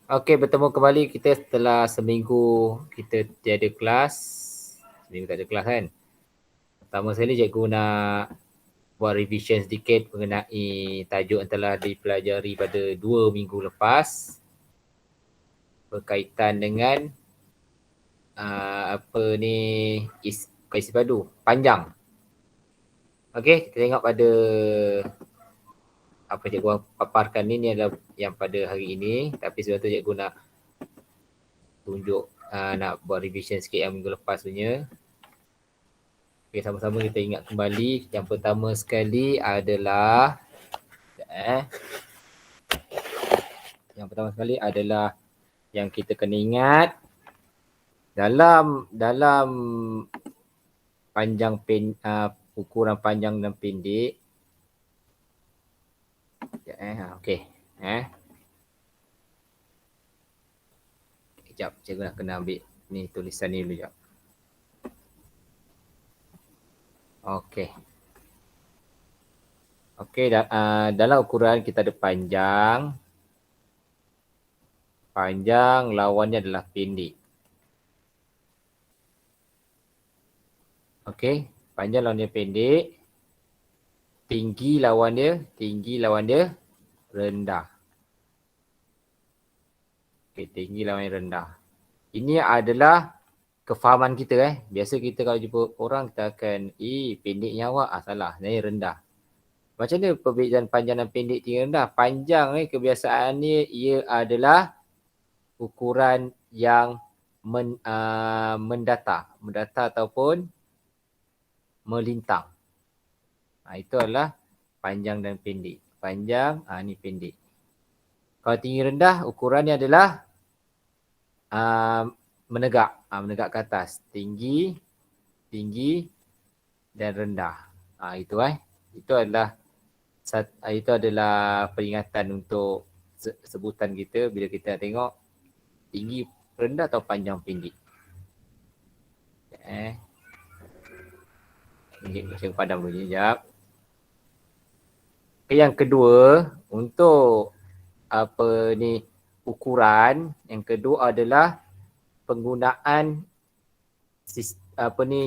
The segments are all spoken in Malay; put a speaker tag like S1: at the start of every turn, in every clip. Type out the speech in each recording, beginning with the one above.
S1: Okey, bertemu kembali kita setelah seminggu kita tiada kelas. Seminggu tak ada kelas kan. Pertama sekali cikgu nak buat revision sedikit mengenai tajuk yang telah dipelajari pada 2 minggu lepas berkaitan dengan apa ni, bukan isi padu, panjang. Okey, kita tengok pada apa cikgu paparkan ni adalah yang pada hari ini, tapi sebelum tu cikgu nak tunjuk nak buat revision sikit yang minggu lepas punya. Okay, sama-sama kita ingat kembali. Yang pertama sekali adalah yang pertama sekali adalah yang kita kena ingat dalam panjang ukuran panjang dan pendek. Okey. Sekejap, cikgu nak kena ambil ni tulisan ni dulu jap. Okey. Okey, dalam ukuran kita ada panjang. Panjang lawannya adalah pendek. Okey, panjang lawan dia pendek. Tinggi lawan dia rendah. Okey, tinggi lawan yang rendah. Ini adalah kefahaman kita Biasa kita kalau jumpa orang kita akan pendeknya awak, salah, sebenarnya rendah. Macam mana perbezaan panjang dan pendek, tinggi, rendah? Panjang kebiasaannya ia adalah ukuran yang mendata ataupun melintang. Itu adalah panjang dan pendek. Panjang, ni pendek. Kalau tinggi rendah, ukurannya adalah menegak. Menegak ke atas. Tinggi dan rendah. Itu itu adalah peringatan untuk sebutan kita bila kita tengok tinggi, rendah atau panjang, pendek. Saya padam dulu sekejap. Yang kedua, untuk ukuran yang kedua adalah penggunaan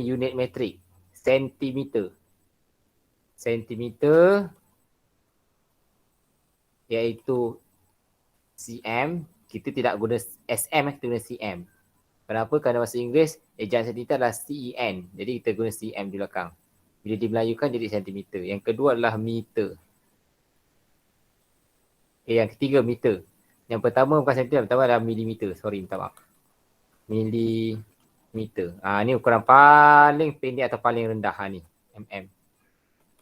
S1: unit metrik, sentimeter. Sentimeter iaitu cm, kita tidak guna sm, kita guna cm. Kenapa? Kerana bahasa Inggeris ejaan sentimeter adalah cen, jadi kita guna cm di belakang. Bila dimelayukan jadi sentimeter. Yang kedua adalah meter. Yang ketiga meter. Yang pertama bukan sentimeter, yang pertama adalah milimeter. Sorry, minta maaf. Milimeter. Ni ukuran paling pendek atau paling rendah ni. mm.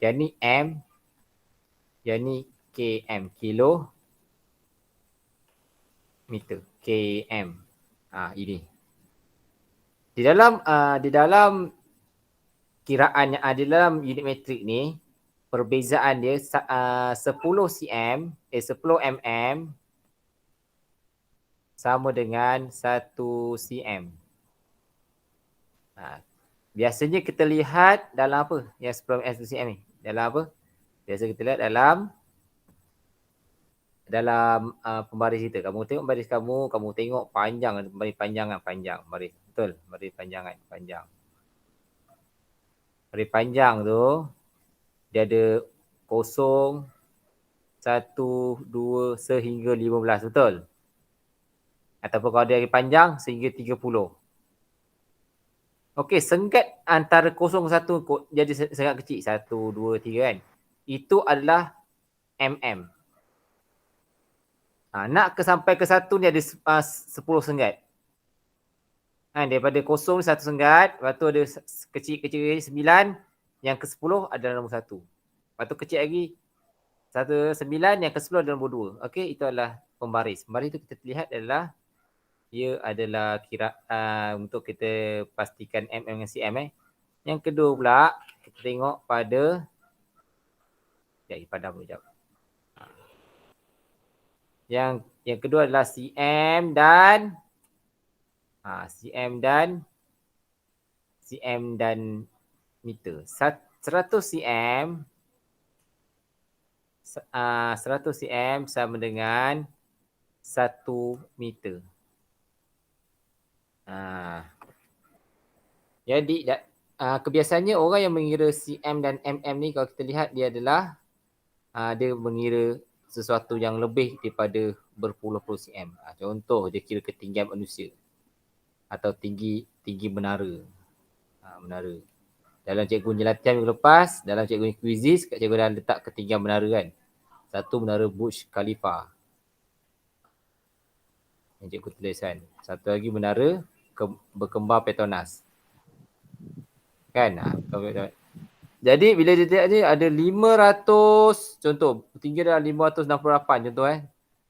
S1: Yang ni m. Yang ni km. Kilo meter. km. Ini. Di dalam kiraan yang ada dalam unit metrik ni, perbezaan dia 10 cm, 10 mm sama dengan 1 cm. Biasanya kita lihat dalam apa? Yang 10 mm 1 cm ni. Dalam apa? Biasa kita lihat dalam pembaris kita. Kamu tengok baris kamu tengok panjang, baris panjangan panjang. Baris, betul? Baris panjangan panjang. Baris panjang tu, dia ada 0, 1, 2 sehingga 15, betul? Ataupun kalau dia panjang sehingga 30. Okey, senggat antara 0 1 jadi sangat kecil. 1, 2, 3 kan. Itu adalah mm. Nak sampai ke 1 ni ada 10 senggat. Daripada 0 1 senggat, lepas tu ada kecil-kecil 9, yang ke 10 adalah nombor 1. Lepas tu kecil lagi 9, yang ke 10 adalah nombor 2. Okey, itu adalah pembaris. Pembaris tu kita lihat adalah ia adalah untuk kita pastikan mm dengan cm. Yang kedua pula, kita tengok pada padam sekejap. Yang kedua adalah cm dan cm dan meter. 100 cm 100 cm sama dengan 1 meter. Jadi kebiasaannya orang yang mengira cm dan mm ni kalau kita lihat dia adalah dia mengira sesuatu yang lebih daripada berpuluh-puluh cm. Contoh dia kira ketinggian manusia atau tinggi menara. Menara. Dalam cikgu punya latihan minggu lepas, dalam cikgu quizzes, cikgu dah letak ketinggian menara kan. Satu menara Burj Khalifa. Yang cikgu tulis kan. Satu lagi menara berkembar Petronas. Kan? Jadi bila dia tengok ni ada 500, contoh tinggi dah 568 contoh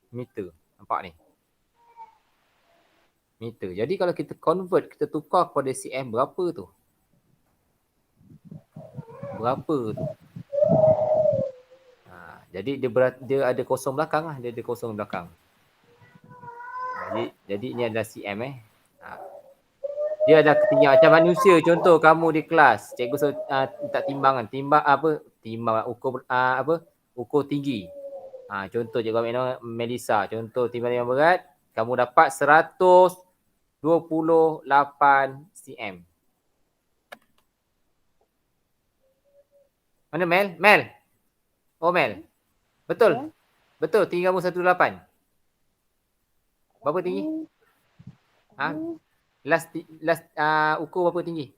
S1: meter. Nampak ni? Meter. Jadi kalau kita convert, kita tukar kepada cm berapa tu? Berapa tu? Jadi dia ada kosong belakang lah. Dia ada kosong belakang. Jadi ni adalah cm Dia ada ketinggian macam manusia. Contoh kamu di kelas, cikgu tak timbangan. Timbang ukur ukur tinggi. Contoh cikgu ambil Melissa. Contoh timbang yang berat, kamu dapat 128 cm. Mana Mel? Mel? Oh Mel. Betul? Ya. Betul, tinggi kamu 128. Berapa tinggi? Last ukur berapa tinggi?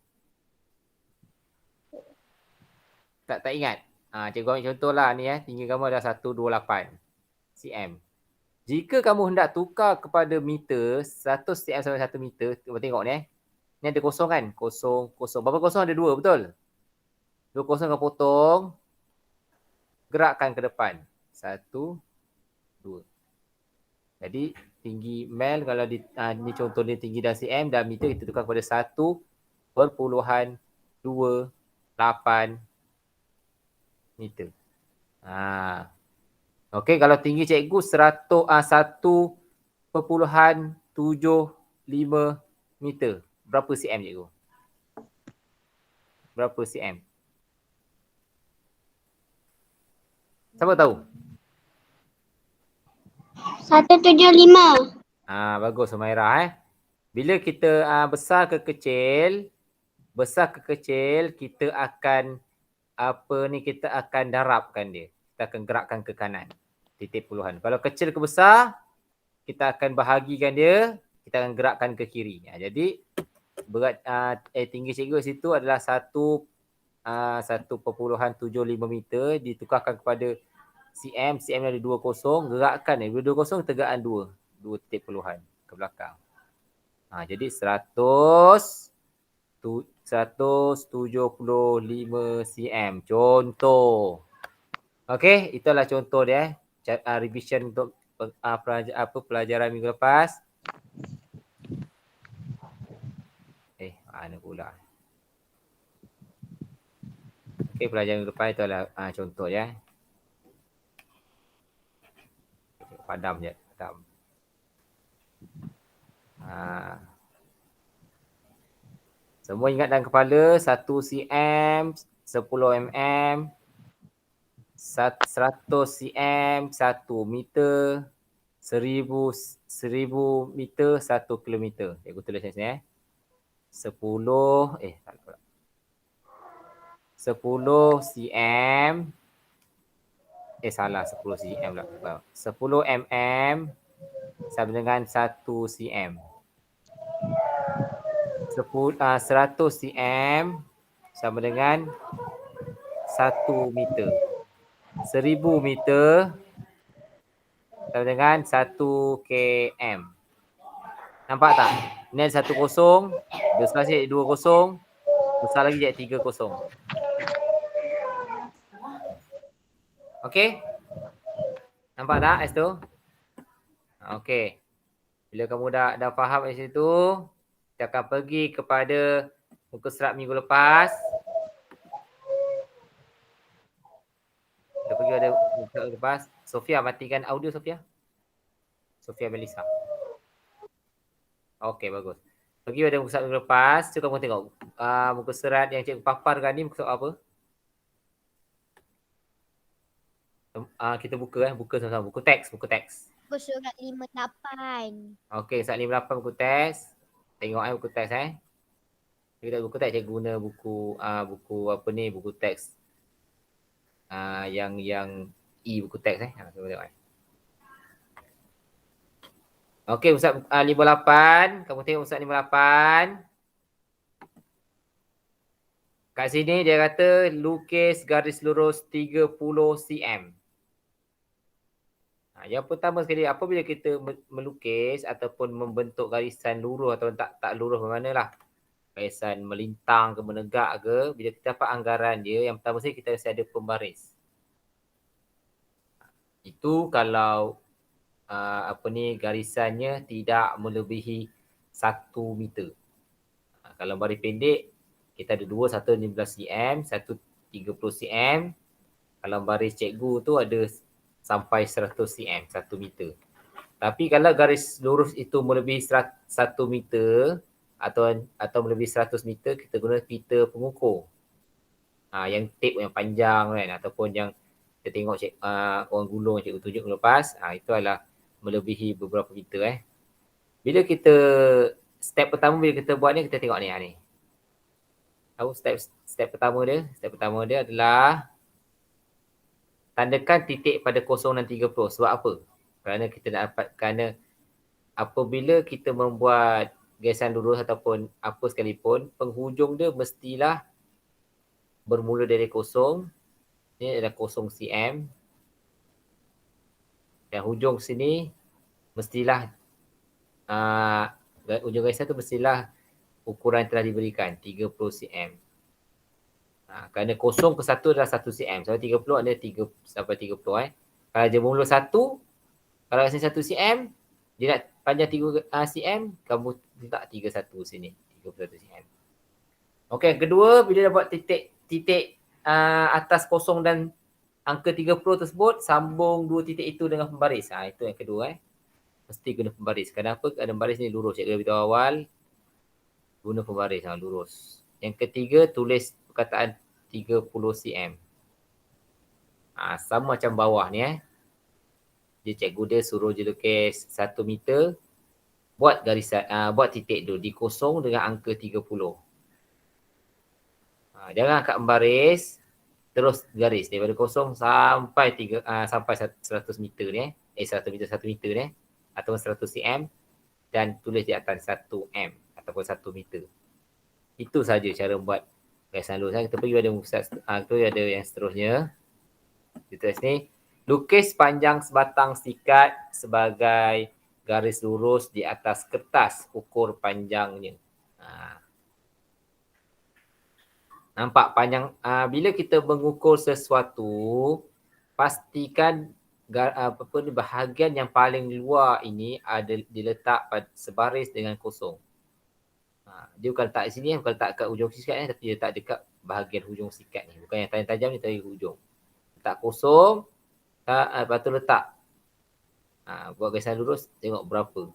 S1: Tak ingat. Cikgu ambil contoh lah ni tinggi kamu adalah 128 cm. Jika kamu hendak tukar kepada meter, 100 cm sampai 1 meter, cuba tengok ni Ni ada kosong kan? Kosong. Berapa kosong? Ada 2, betul? 2 kosong kau potong. Gerakkan ke depan. 1, 2. Jadi tinggi Mel kalau ni contoh dia tinggi dah cm dan meter kita tukar kepada 1.28 meter. Okey, kalau tinggi cikgu 1.75 meter. Berapa cm cikgu? Berapa cm? Siapa tahu?
S2: 175.
S1: Bagus Sumairah Bila kita besar ke kecil, kita akan kita akan darabkan dia. Kita akan gerakkan ke kanan. Titik puluhan. Kalau kecil ke besar, kita akan bahagikan dia, kita akan gerakkan ke kiri. Jadi berat tinggi cikgu situ adalah 1.75 meter ditukarkan kepada cm ada 2 kosong, gerakkan bila 2 kosong tegaan 2 titik puluhan ke belakang. Jadi 175 cm. Contoh. Okey, itulah contoh dia revision untuk pelajaran minggu lepas. Mana pula? Okey, pelajaran minggu lepas itulah contoh dia. Padam je, padam. Semua ingat dalam kepala 1 cm, 10 mm, 100 cm, 1 meter, 1000 meter, 1 kilometer. Cikgu tulis di sini 10 cm. Salah 10 cm pula. 10 mm sama dengan 1 cm. 100 cm sama dengan 1 meter. 1000 meter sama dengan 1 km. Nampak tak? Ni ada 1 kosong, besar sikit 2 kosong, besar lagi jadi 3 kosong. Okey? Nampak tak kat situ? Okey. Bila kamu dah faham kat situ, kita akan pergi kepada muka surat minggu lepas. Kita pergi pada muka surat lepas. Sofia, matikan audio Sofia. Sofia Melissa. Okey, bagus. Pergi pada muka surat minggu lepas. Cuba kamu tengok. Muka surat yang cikgu paparkan ni muka surat apa? Kita buka sama-sama. Buku teks.
S3: Buku surat 58.
S1: Okey, surat 58 buku teks. Tengok buku teks Kita buku teks cikgu guna buku apa ni, buku teks yang buku teks Cuba tengok Okey, Ustaz 58. Kamu tengok Ustaz 58. Kat sini dia kata lukis garis lurus 30 cm. Yang pertama sekali, apabila kita melukis ataupun membentuk garisan lurus atau tak lurus bermanalah, garisan melintang ke menegak ke, bila kita dapat anggaran dia, yang pertama sekali kita mesti ada pembaris. Itu kalau garisannya tidak melebihi 1 meter. Kalau baris pendek, kita ada dua, satu 15 cm, satu 30 cm. Kalau baris cikgu tu ada sampai 100 cm, 1 meter. Tapi kalau garis lurus itu melebihi 1 meter atau melebihi 100 meter, kita guna pita pengukur. Yang tape yang panjang kan, ataupun yang kita tengok orang gulung cikgu tunjuk lepas, itu adalah melebihi beberapa meter Bila kita step pertama bila kita buat ni, kita tengok ni. Tahu step pertama dia? Step pertama dia adalah tandakan titik pada 0 dan 30. Sebab apa? Kerana apabila kita membuat garisan lurus ataupun apa sekalipun, penghujung dia mestilah bermula dari 0. Ini adalah 0 cm. Dan hujung sini mestilah hujung garisan tu mestilah ukuran yang telah diberikan 30 cm. Kerana 0 ke 1 adalah 1 cm. Sampai 30 ada 3 sampai 30 Kalau dia bermula 1, kalau kat sini 1 cm, dia nak panjang 3 cm, kamu letak 31 sini, 31 cm. Okey, yang kedua, bila dah buat titik atas 0 dan angka 30 tersebut, sambung dua titik itu dengan pembaris. Itu yang kedua Mesti guna pembaris. Kenapa? Kerana pembaris ni lurus. Cikgu dah beritahu awal, guna pembaris lurus. Yang ketiga, tulis perkataan 30 cm. Sama macam bawah ni Dia cikgu dia suruh je lukis 1 meter, buat garisan, buat titik dulu di 0 dengan angka 30. Jangan angkat membaris, terus garis daripada 0 sampai 100 meter ni 100 meter 1 meter ni ataupun 100 cm, dan tulis di atas 1 m ataupun 1 meter. Itu saja cara buat garisan lurus. Kita pergi pada Ustaz, tu ada yang seterusnya. Kita sini lukis panjang sebatang sikat sebagai garis lurus di atas kertas ukur panjangnya. Nampak panjang. Bila kita mengukur sesuatu, pastikan bahagian yang paling luar ini ada diletak sebaris dengan 0. Dia bukan letak di sini, bukan letak kat hujung sikat ni, tapi dia letak dekat bahagian hujung sikat ni. Bukan yang tajam ni, tapi hujung. Letak 0, lepas tu letak. Buat garisan lurus, tengok berapa.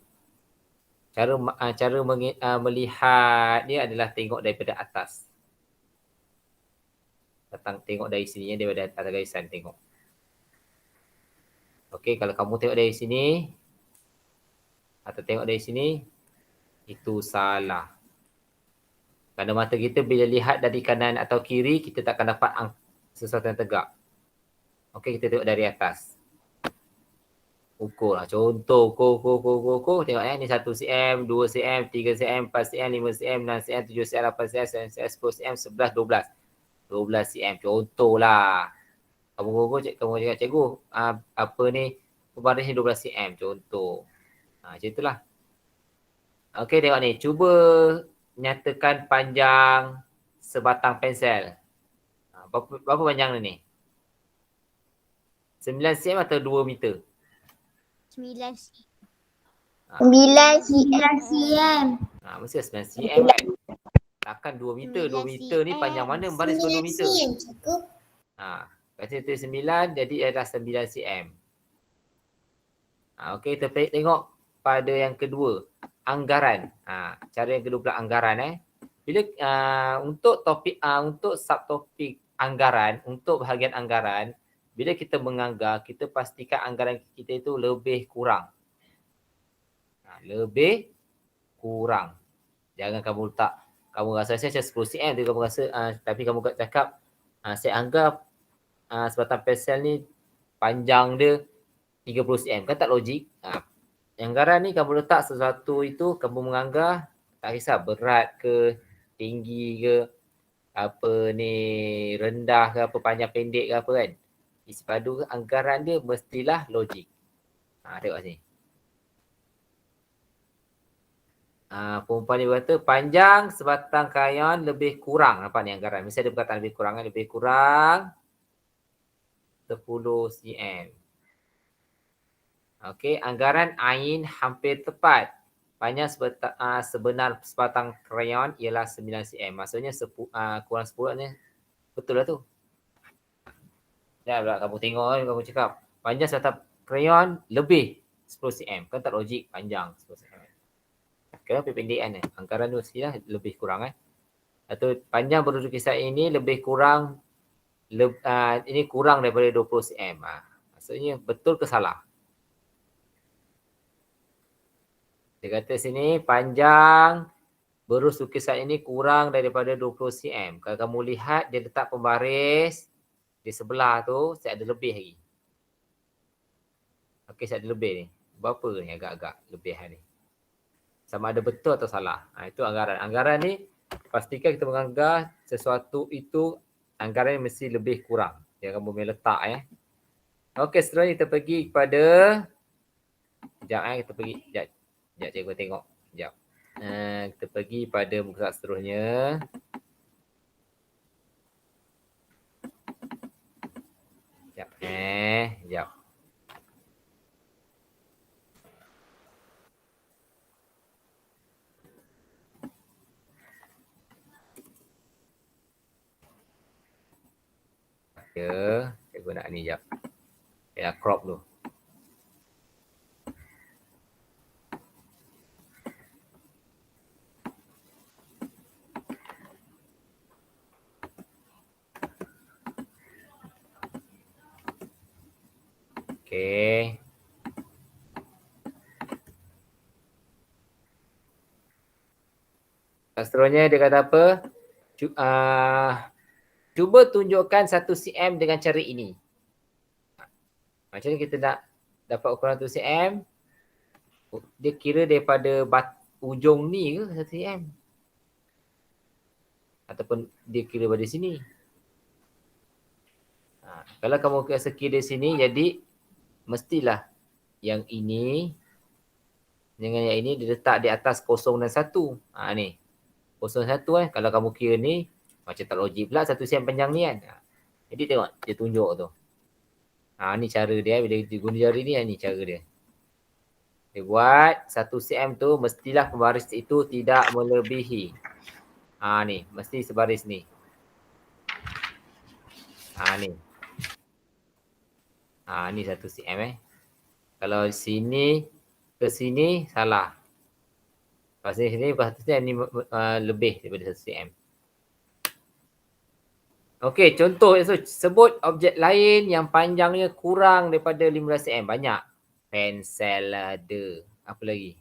S1: Cara melihat dia adalah tengok daripada atas. Tengok dari sini, daripada atas garisan, tengok. Okey, kalau kamu tengok dari sini atau tengok dari sini, itu salah. Kerana mata kita bila lihat dari kanan atau kiri, kita tak akan dapat sesuatu yang tegak. Okey, kita tengok dari atas. Ukur lah. Contoh, ukur. Tengok ni 1 cm, 2 cm, 3 cm, 4 cm, 5 cm, 6 cm, 7 cm, 8 cm, 9 cm, 10 cm, 11, 12. 12 cm. Contoh lah. Kamu cakap, cikgu, apa ni, pembaris ni 12 cm. Contoh. Macam itulah. Okey, tengok ni. Cuba nyatakan panjang sebatang pensel. Berapa panjang ni? 9 cm atau 2 meter?
S3: 9 cm.
S2: 9 cm.
S1: Mesti 9 cm kan? Takkan 2 meter. 2 meter ni panjang mana membaris 2 meter? Kata itu 9, jadi adalah 9 cm. Okey, kita tengok pada yang kedua. Anggaran. Cara yang kedua pula anggaran. Bila untuk topik, untuk subtopik anggaran, untuk bahagian anggaran, bila kita menganggar, kita pastikan anggaran kita itu lebih kurang. Lebih kurang. Jangan kamu letak, kamu rasa saya 10 cm tu kamu rasa, tapi kamu cakap, saya anggap sebatang pensel ni panjang dia 30 cm. Kan tak logik. Anggaran ni kamu letak sesuatu itu, kamu menganggar, tak kisah berat ke, tinggi ke, apa ni, rendah ke, apa panjang pendek ke apa kan. Isi padu anggaran dia mestilah logik. Tengok sini. Perempuan ni berkata panjang sebatang krayon lebih kurang. Nampak ni anggaran. Mesti ada perkataan lebih kurang kan. Lebih kurang 10 cm. Okey, anggaran Ain hampir tepat. Panjang sebenar sebatang krayon ialah 9 cm. Maksudnya kurang 10 ni betul lah tu. Dah pula kamu tengok kan, kamu cakap panjang sebatang krayon lebih 10 cm. Kan tak logik panjang 10 cm. Kenapa pendek kan? Anggaran tu mestilah lebih kurang kan. Atau panjang berduduk kisah ini lebih kurang, ini kurang daripada 20 cm. Maksudnya betul ke salah? Dia kata sini panjang berus lukisan ini kurang daripada 20 cm. Kalau kamu lihat dia letak pembaris di sebelah tu, saya ada lebih lagi. Okey, saya ada lebih ni. Berapa ni agak-agak lebihan ni? Sama ada betul atau salah. Itu anggaran. Anggaran ni pastikan kita menganggar sesuatu itu anggaran mesti lebih kurang. Jangan kamu boleh letak Okey, seterusnya kita pergi kepada sekejap kita pergi sekejap cikgu tengok sekejap. Kita pergi pada muka seterusnya. Sekejap sekejap. Cikgu nak ni sekejap. Saya crop dulu. Okey. Seterusnya dia kata apa? Cuba tunjukkan 1 cm dengan cara ini. Macam ni kita nak dapat ukuran 1 cm. Dia kira daripada ujung ni ke 1 cm? Ataupun dia kira pada sini. Kalau kamu rasa kira sini, jadi mestilah yang ini dengan yang ini diletak di atas 0 dan 1. Ni. 0 dan 1 kalau kamu kira ni, macam tak logik pula 1 cm panjang ni kan. Jadi tengok, dia tunjuk tu. Ni cara dia, bila dia guna jari ni, ni cara dia. Dia buat 1 cm tu mestilah pembaris itu tidak melebihi. Ni, mesti sebaris ni. Ni. Ni 1 cm Kalau sini ke sini salah. Kalau sini bukan 1 cm, ni lebih daripada 1 cm. Okey, contoh sebut objek lain yang panjangnya kurang daripada 15 cm. Banyak. Pensel ada. Apa lagi?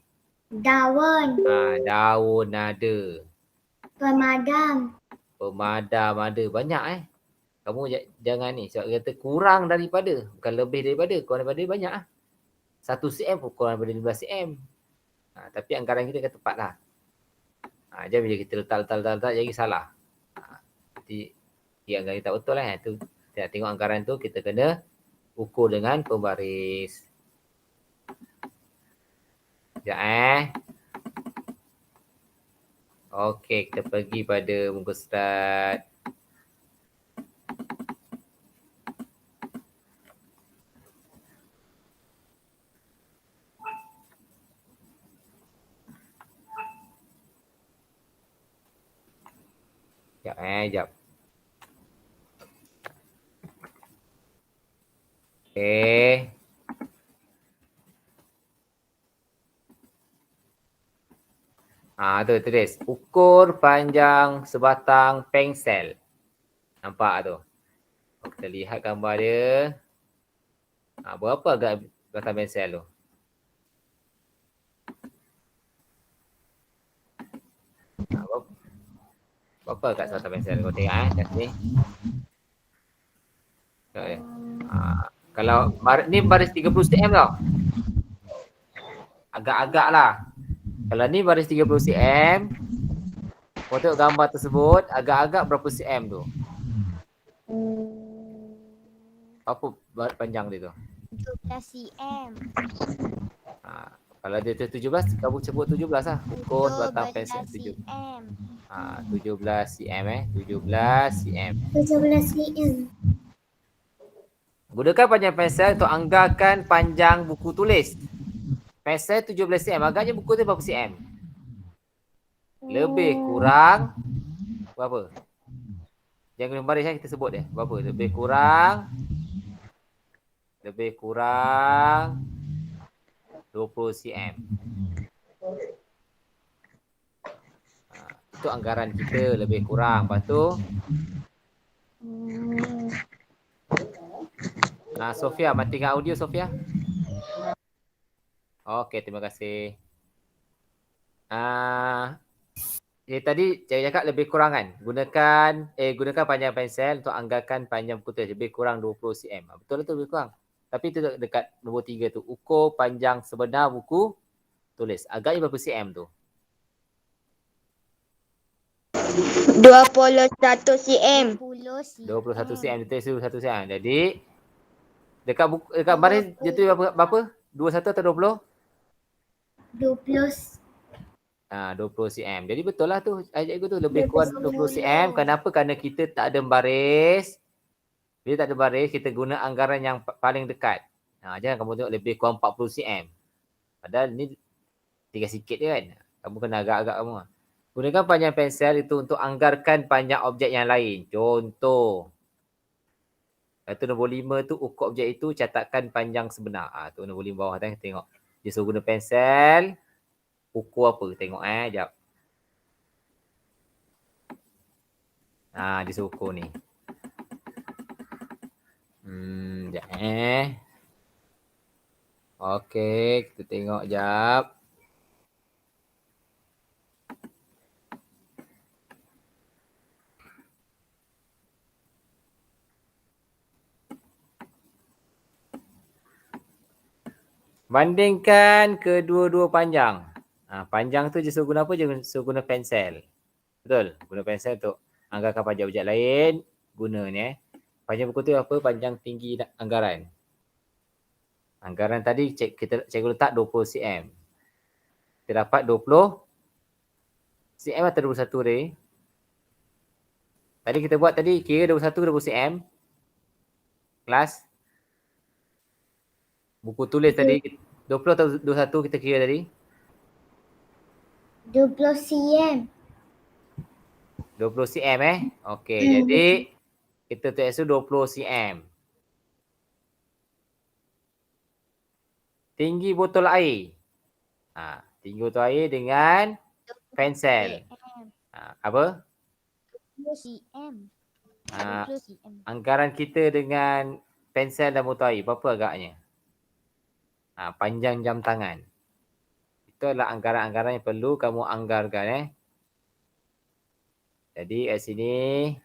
S2: Daun.
S1: Daun ada.
S2: Pemadam.
S1: Pemadam ada. Banyak Kamu jangan ni. Sebab kata kurang daripada. Bukan lebih daripada. Kurang daripada banyak 1 cm pun kurang daripada 15 cm. Tapi anggaran kita kata tepat lah. Jangan bila kita letak jadi salah. Nanti anggaran kita tak betul lah. Tu, kita tengok anggaran tu kita kena ukur dengan pembaris. Sekejap Okey, kita pergi pada muka surat. Sekejap Okey. Tu tulis. Ukur panjang sebatang pensel. Nampak tu? Kita lihat gambar dia. Berapa agak batang pensel tu? Berapa agak batang pensel? Kau tengok kat sini. Tengok dia. Kalau ni baris 30 cm tau. Agak-agak lah. Kalau ni baris 30 cm, kau tengok gambar tersebut, agak-agak berapa cm tu? Apa panjang dia tu?
S3: 17 cm.
S1: Kalau dia tu 17, kamu sebut 17 lah. Ukur batang pensel
S3: 17 cm.
S1: 17 cm 17 cm.
S2: 17 cm.
S1: Gunakan panjang pensel untuk anggarkan panjang buku tulis. Pensel 17 cm, agaknya buku tu berapa cm? Lebih kurang berapa? Jangan baris kita sebut dia. Berapa? Lebih kurang 20 cm. Itu anggaran kita lebih kurang. Lepas tu Sofia, matikan audio Sofia. Okey, terima kasih. Tadi saya cakap lebih kurang kan. Gunakan panjang pensel untuk anggarkan panjang buku tulis lebih kurang 20 cm. Betul tu lebih kurang. Tapi itu dekat nombor 3 tu. Ukur panjang sebenar buku tulis. Agaknya berapa cm tu?
S4: 21 cm.
S1: 21 cm. Dia 21 cm. Jadi dekat baris dia tu berapa? 21 atau 20?
S2: 20.
S1: 20 cm. Jadi betul lah tu. Cikgu tu lebih kurang 20 cm. Kenapa? Kerana kita tak ada baris. Bila tak ada baris, kita guna anggaran yang paling dekat. Jangan kamu tengok lebih kurang 40 cm. Padahal ni tinggal sikit je kan. Kamu kena agak-agak kamu. Gunakan panjang pensel itu untuk anggarkan panjang objek yang lain. Contoh. Itu nombor 5 tu ukur objek itu catatkan panjang sebenar. Tu nombor 5 bawah tu tengok. Dia suruh guna pensel. Ukur apa? Tengok sekejap. Dia suruh ukur ni. Sekejap Okey, kita tengok sekejap. Bandingkan kedua-dua panjang. Panjang tu dia suruh guna apa? Dia suruh guna pensel. Betul? Guna pensel untuk anggarkan panjang objek lain. Guna ni Panjang buku tu apa? Panjang tinggi anggaran. Anggaran tadi cikgu letak 20 cm. Kita dapat 20 cm atau 21 ni. Tadi kita buat tadi kira 21 cm. Kelas. Buku tulis tadi 20 atau 21 kita kira tadi?
S2: 20 cm.
S1: 20 cm Okey, jadi kita tulis 20 cm. Tinggi botol air. Tinggi botol air dengan pensel. Apa?
S3: 20 cm. 20 cm.
S1: Anggaran kita dengan pensel dan botol air berapa agaknya? Panjang jam tangan. Itu adalah anggaran-anggaran yang perlu kamu anggarkan. Jadi kat sini.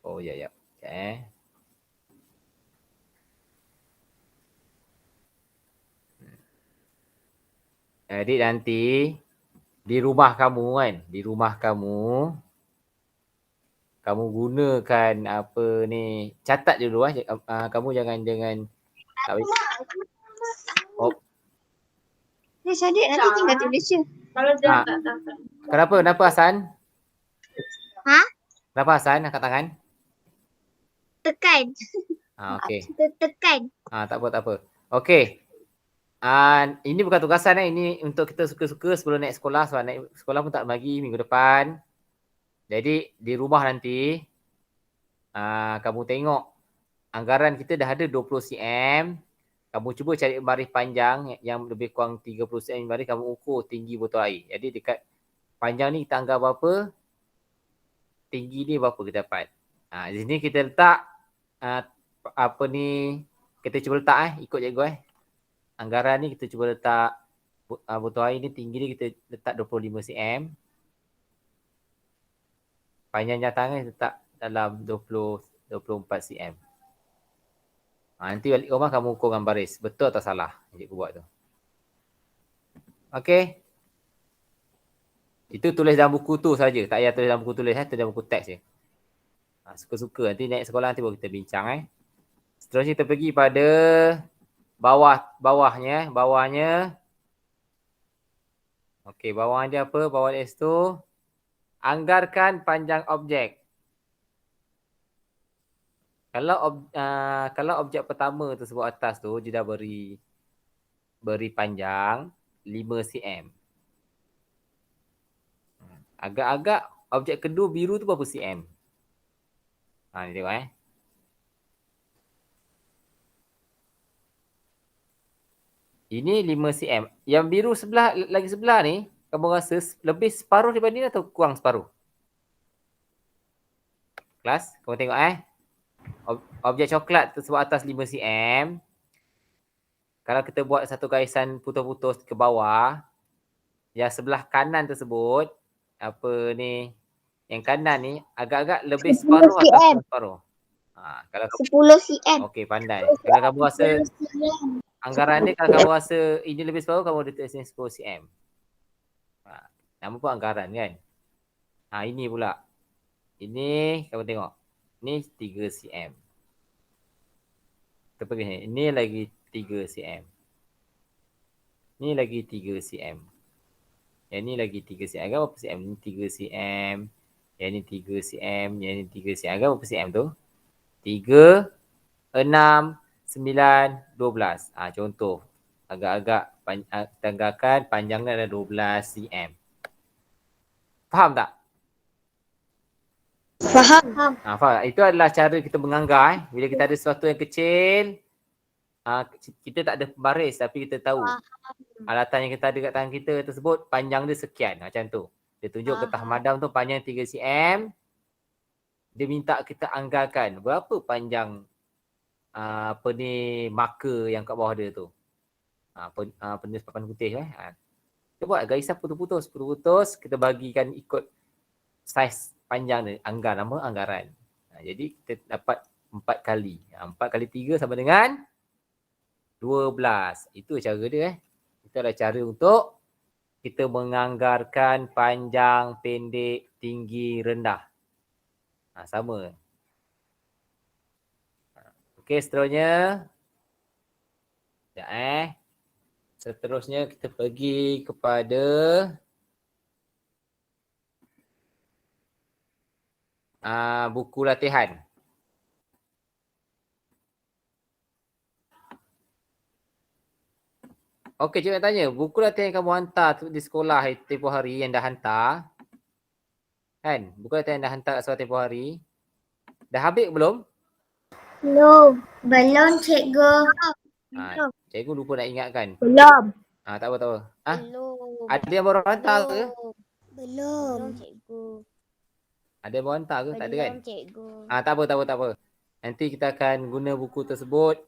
S1: Oh ya. Jadi nanti di rumah kamu kan, kamu gunakan apa ni, catat dulu kamu jangan tak boleh.
S4: Syadik nanti tinggal tulis je.
S1: Kenapa Hasan? Kenapa Hasan angkat tangan?
S2: Tekan.
S1: Okey.
S2: Tekan.
S1: Tak apa. Okey. Ini bukan tugasan ini untuk kita suka-suka sebelum naik sekolah. Sebab naik sekolah pun tak bagi minggu depan. Jadi di rumah nanti kamu tengok anggaran kita dah ada 20 cm. Kamu cuba cari baris panjang yang lebih kurang 30 cm baris, kamu ukur tinggi botol air. Jadi dekat panjang ni kita anggar berapa, tinggi ni berapa kita dapat. Di sini kita letak apa ni, kita cuba letak ikut cikgu Anggaran ni kita cuba letak botol air ni tinggi ni kita letak 25 cm. Panjang tangan letak dalam 24 cm. Nanti balik rumah kamu ukur dengan baris. Betul atau salah cikgu buat tu. Okey. Itu tulis dalam buku tu saja. Tak payah tulis dalam buku tulis. Tulis dalam buku teks je. Suka-suka. Nanti naik sekolah nanti baru kita bincang. Seterusnya kita pergi pada bawahnya. Okey, bawah dia apa? Bawah S tu. Anggarkan panjang objek. Kalau objek pertama tersebut atas tu dia dah beri panjang 5 cm. Agak-agak objek kedua biru tu berapa cm? Ni tengok Ini 5 cm. Yang biru lagi sebelah ni, kamu rasa lebih separuh daripada ni atau kurang separuh? Kelas, kamu tengok objek coklat tersebut atas 5 cm. Kalau kita buat satu garisan putus-putus ke bawah, yang sebelah kanan tersebut, yang kanan ni agak-agak lebih separuh atau kurang separuh? Kalau
S4: 10 cm.
S1: okey, pandai. Kalau kamu rasa anggaran ni, kalau kamu rasa ini lebih separuh, kamu ada tulis 10 cm. Nama pun anggaran kan. Ini pula. Ini kamu tengok. Ini 3 cm. Kita pergi ni. Ini lagi 3 cm. Ini lagi 3 cm. Yang ni lagi 3 cm. Agak berapa cm? Ini 3 cm. Yang ni 3 cm. Yang ni 3 cm. Agak berapa cm tu? 3, 6, 9, 12. Contoh. Agak-agak tanggakan panjangnya ada 12 cm. Faham tak?
S4: Faham.
S1: Faham. Itu adalah cara kita menganggar. Bila kita ada sesuatu yang kecil, kita tak ada baris tapi kita tahu alatan yang kita ada kat tangan kita tersebut panjang dia sekian. Macam tu. Dia tunjuk getah madam tu panjang 3 cm. Dia minta kita anggarkan berapa panjang marker yang kat bawah dia tu. Penulis papan putih kita buat garisan putus-putus, kita bagikan ikut saiz panjang dia, nama anggaran. Jadi kita dapat 4 kali. 4 kali 3 sama dengan 12. Itu cara dia. Itu adalah cara untuk kita menganggarkan panjang, pendek, tinggi, rendah. Sama. Okey, seterusnya. Seterusnya kita pergi kepada buku latihan. Okey, cikgu nak tanya, buku latihan yang kamu hantar di sekolah tempoh hari yang dah hantar, kan? Buku latihan yang dah hantar kat sekolah tempoh hari, dah habis belum?
S2: Belum cikgu.
S1: Cikgu lupa nak ingatkan.
S4: Belum.
S1: Tak apa.
S3: Belum.
S1: Ada yang baru hantar ke?
S3: Belum cikgu.
S1: Ada yang baru hantar ke? Tak ada kan?
S3: Belum cikgu.
S1: Tak apa. Nanti kita akan guna buku tersebut.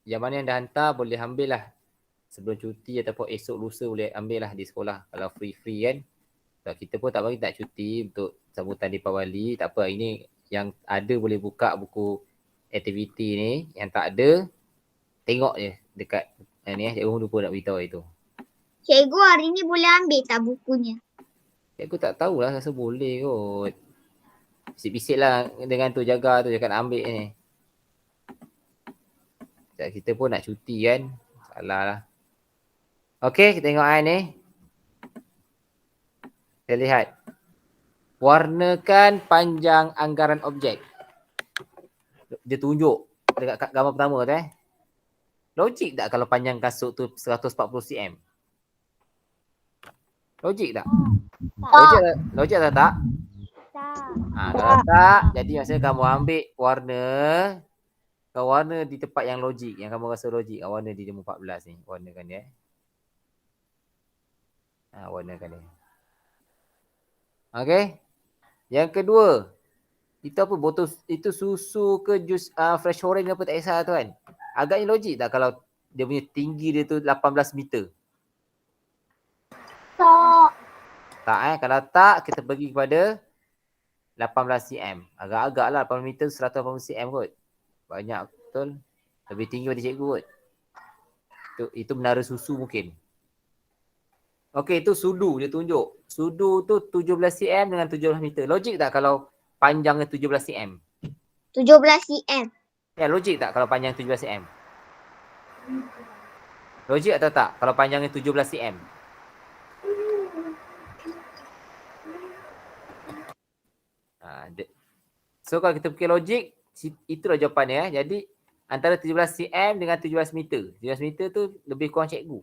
S1: Yang mana yang dah hantar boleh ambil lah. Sebelum cuti ataupun esok lusa boleh ambil lah di sekolah. Kalau free kan. Kita pun tak bagi tak cuti untuk sambutan Deepawali. Tak apa, ini yang ada boleh buka buku aktiviti ni. Yang tak ada, tengok je dekat ni. Cikgu lupa nak beritahu itu.
S2: Cikgu hari ni boleh ambil tak bukunya?
S1: Cikgu tak tahulah, rasa boleh kot. Bisik-bisik lah dengan tu jaga nak ambil ni. Kita pun nak cuti kan. Salah lah. Okey, kita tengok ni. Kita lihat. Warnakan panjang anggaran objek. Dia tunjuk dekat gambar pertama tu Logik tak kalau panjang kasut tu 140 cm? Logik tak? Logik tak?
S3: Tak.
S1: Kalau tak, jadi maksudnya kamu ambil warna. Kau warna di tempat yang logik, yang kamu rasa logik. Warna di nombor 14 ni. Warnakan dia. Warnakan dia. Okey. Yang kedua, Itu apa botol, itu susu ke jus fresh orange apa tak kisah tu kan. Agaknya logik tak kalau dia punya tinggi dia tu 18 meter?
S3: Tak.
S1: Tak kalau tak kita pergi kepada 18 cm. Agak-agak lah 18 meter 180 cm kot. Banyak betul. Lebih tinggi daripada cikgu kot. Itu menara susu mungkin. Okey, itu sudu dia tunjuk. Sudu tu 17 cm dengan 17 meter. Logik tak kalau panjangnya 17 cm?
S2: 17 cm.
S1: Ya, logik tak kalau panjang 17 cm? Logik atau tak kalau panjangnya 17 cm? So kalau kita fikir logik, itulah jawapannya. Jadi antara 17 cm dengan 17 meter. 17 meter tu lebih kurang cikgu.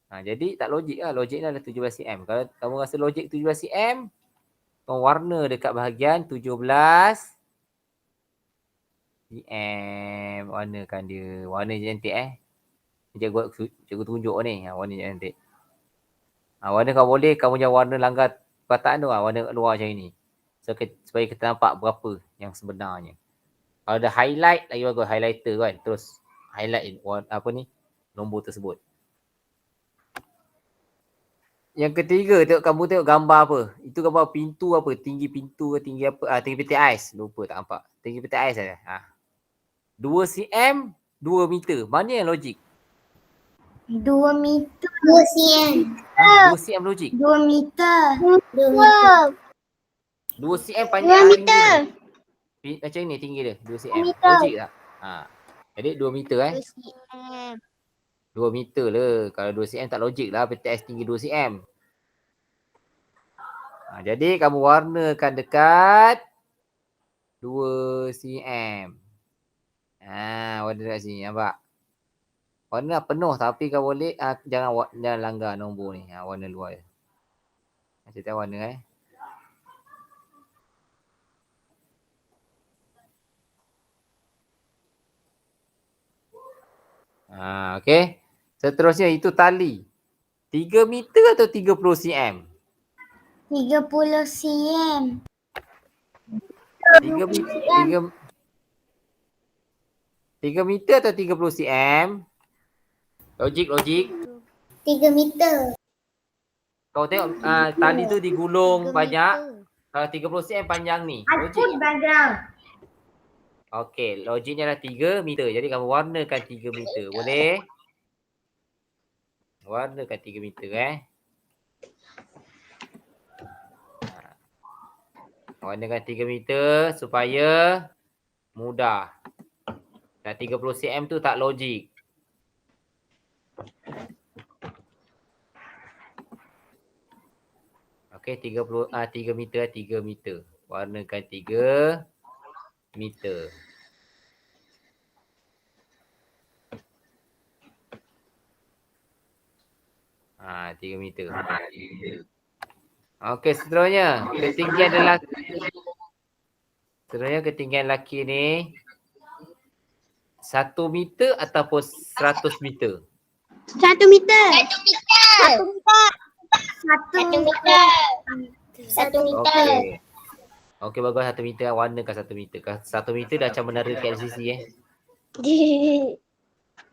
S1: Jadi tak logik lah. Logiknya adalah 17 cm. Kalau kamu rasa logik 17 cm, kamu warna dekat bahagian 17 cm. Warnakan dia. Warna cantik Cikgu tunjuk ni. Warna cantik. Warna kau boleh, kamu jangan warna langgar perkataan tu. Warna kat luar macam ni. So, supaya kita nampak berapa yang sebenarnya. Kalau ada highlight, lagi bagus. Highlighter kan. Terus highlight nombor tersebut. Yang ketiga, kamu tengok gambar apa. Itu gambar pintu apa. Tinggi pintu ke tinggi apa. Tinggi peti ais. Lupa tak nampak. Tinggi peti ais saja. 2 cm, 2 meter. Mana yang logik?
S2: 2 meter. 2 cm.
S1: 2 cm logik.
S2: 2 meter.
S1: 2 cm panjang.
S2: 2 meter.
S1: Macam ni tinggi dia. 2 cm. Logik tak? Jadi 2 meter
S3: 2 cm.
S1: 2 meter lah. Kalau 2 cm tak logik lah. Peti ais tinggi 2 cm. Jadi kamu warnakan dekat 2 cm. Warna dekat sini. Nampak? Warna penuh tapi kau boleh jangan langgar nombor ni. Warna luar je. Macam tu warna okey. Seterusnya itu tali. 3 meter atau 30 cm?
S2: 30 cm.
S1: 3 meter atau 30 cm? Logik.
S2: 3 meter.
S1: Kau tengok tali tu digulung banyak. Kalau 30 cm panjang ni. Logik.
S2: background.
S1: Okey, logiknya adalah 3 meter. Jadi kamu warnakan 3 meter. Boleh? Warnakan 3 meter Warnakan 3 meter supaya mudah. Dan 30 cm tu tak logik. Okey, 3 meter 3 meter. Warnakan 3 meter. Ah, 3 meter. Okey, seterusnya ketinggian lelaki ni 1 meter ataupun 100 meter?
S2: 1 meter. 1 meter. 1 meter. 1 meter.
S1: Okey, bagus 1 meter. Warnakan 1 meter. 1 meter dah macam menara KLCC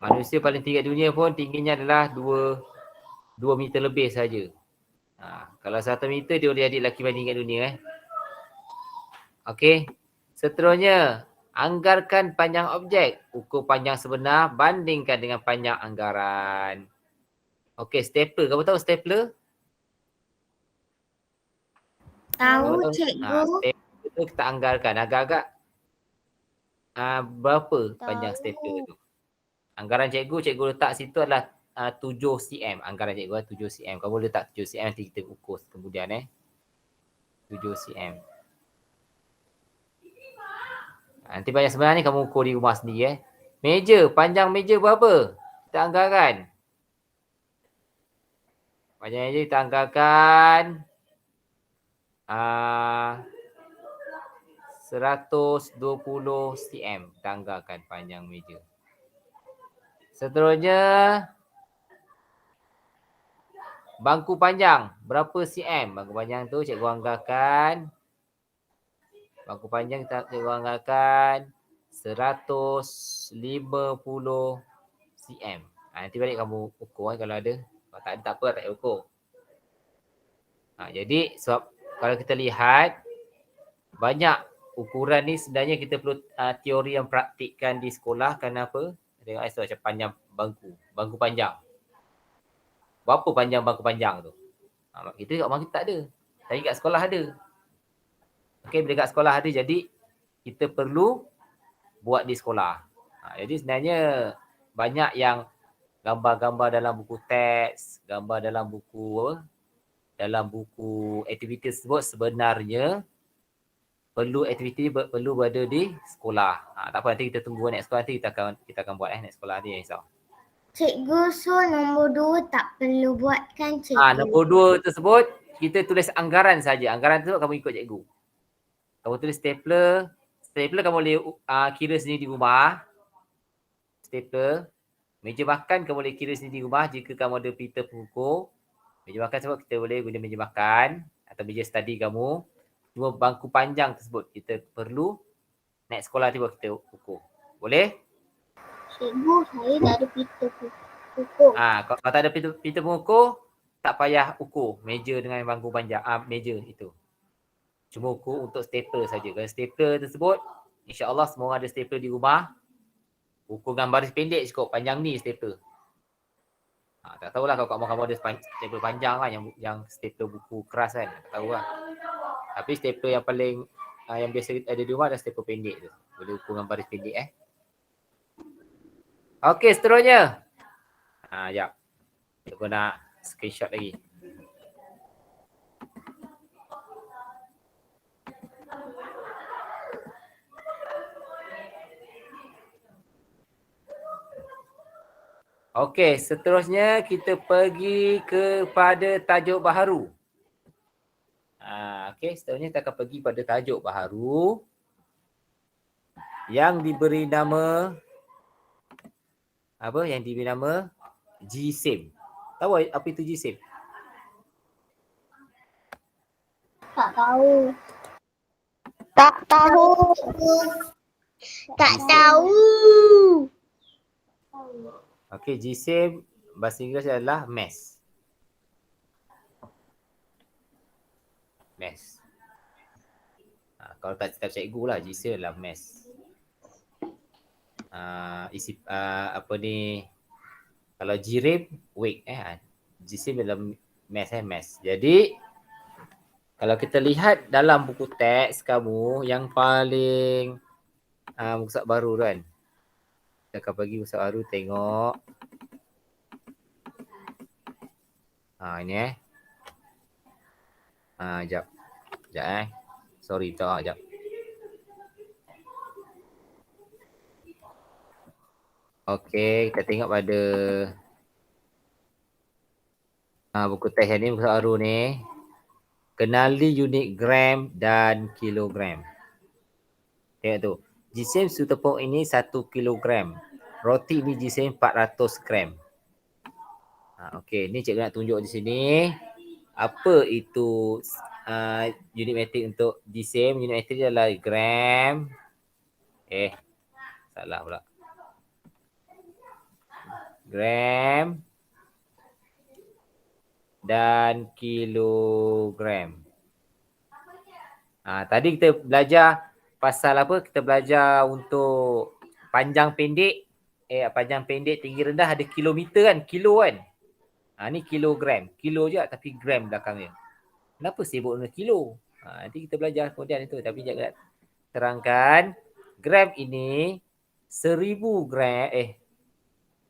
S1: Manusia paling tinggi dunia pun tingginya adalah 2 meter lebih saja. Kalau 1 meter dia boleh jadi lelaki paling tinggi dunia Okey. Seterusnya, anggarkan panjang objek. Ukur panjang sebenar bandingkan dengan panjang anggaran. Okey, stapler. Kamu tahu stapler?
S2: Tahu cikgu.
S1: Stapler tu kita anggarkan. Agak-agak berapa panjang stapler tu? Anggaran cikgu letak situ adalah 7 cm. Anggaran cikgu 7 cm. Kau boleh letak 7 cm nanti kita ukur kemudian 7 cm. Nanti banyak sebenarnya kamu ukur di rumah sendiri Meja, panjang meja berapa? Kita anggarkan. Panjang meja kita anggarkan 120 cm. Kita anggarkan panjang meja. Seterusnya bangku panjang berapa cm? Bangku panjang tu cikgu anggarkan Bangku panjang kita anggarkan 150 cm. Nanti balik kamu ukur kalau ada. Kalau tak ada tak apa, tak payah ukur. Jadi sebab kalau kita lihat banyak ukuran ni sebenarnya kita perlu teori yang praktikkan di sekolah. Kenapa? Tengok macam panjang bangku panjang. Berapa panjang bangku panjang tu? Kita kat rumah kita tak ada. Tapi kat sekolah ada. Okey, bila kat sekolah ada, jadi kita perlu buat di sekolah. Jadi sebenarnya banyak yang gambar-gambar dalam buku teks, gambar dalam buku aktiviti tersebut sebenarnya perlu aktiviti perlu berada di sekolah. Tak apa, nanti kita tunggu next sekolah, nanti kita akan buat next sekolah ni, risau.
S2: Cikgu, so nombor 2 tak perlu buat kan cikgu?
S1: Nombor 2 tersebut kita tulis anggaran saja. Anggaran tersebut kamu ikut cikgu. Kamu tulis stapler kamu boleh kira sendiri di rumah. Stapler. Meja makan kamu boleh kira sendiri di rumah jika kamu ada printer pengukur. Meja makan sebab kita boleh guna meja makan atau meja study kamu. Cuma bangku panjang tersebut kita perlu naik sekolah tiba kita ukur. Boleh?
S2: Cikgu, saya tak ada printer pengukur.
S1: Kalau tak ada printer pengukur, tak payah ukur meja dengan bangku panjang. Meja itu. Cuma ukur untuk stapler saja. Kalau stapler tersebut, insya-Allah semua orang ada stapler di rumah. Ukur dengan baris pendek cukup, panjang ni stapler. Tak tahulah kalau kat rumah kamu ada stapler panjang kan, yang stapler buku keras kan. Tak tahu lah. Tapi stapler yang paling yang biasa ada di rumah adalah stapler pendek tu. Boleh ukur dengan baris pendek Okey, seterusnya. Sekejap. Kita nak screenshot lagi. Okey, seterusnya kita pergi kepada tajuk baharu. Okey, seterusnya kita akan pergi pada tajuk baharu yang diberi nama apa? Yang diberi nama GSIM. Tahu apa itu GSIM?
S2: Tak tahu.
S4: Tak tahu.
S2: Tak tahu.
S1: Okey, GSIM bahasa Inggeris adalah MES. MES. Kalau tak cakap cikgu lah, GSIM adalah MES. Apa ni, kalau GRIM, week GSIM adalah MES. Jadi kalau kita lihat dalam buku teks kamu yang paling muka surat baru kan, kita akan pergi muka surat baru, tengok ini sekejap sorry, sekejap. Okey, kita tengok pada buku teks yang ni, buku surat baru ni. Kenali unit gram dan kilogram. Tengok tu. GSIM susu tepung ini 1 kilogram. Roti ini GSIM 400 gram. Okey, ni cikgu nak tunjuk di sini. Apa itu unit metrik untuk GSIM? Unit metrik adalah gram. Salah pula. Gram dan kilogram. Tadi kita belajar pasal apa? Kita belajar untuk panjang pendek. Panjang pendek, tinggi rendah ada kilometer kan? Kilo kan? Ni kilogram. Kilo je tapi gram belakangnya. Kenapa sibuk dengan kilo? Nanti kita belajar kemudian itu. Tapi jangan terangkan. Gram ini 1000 gram.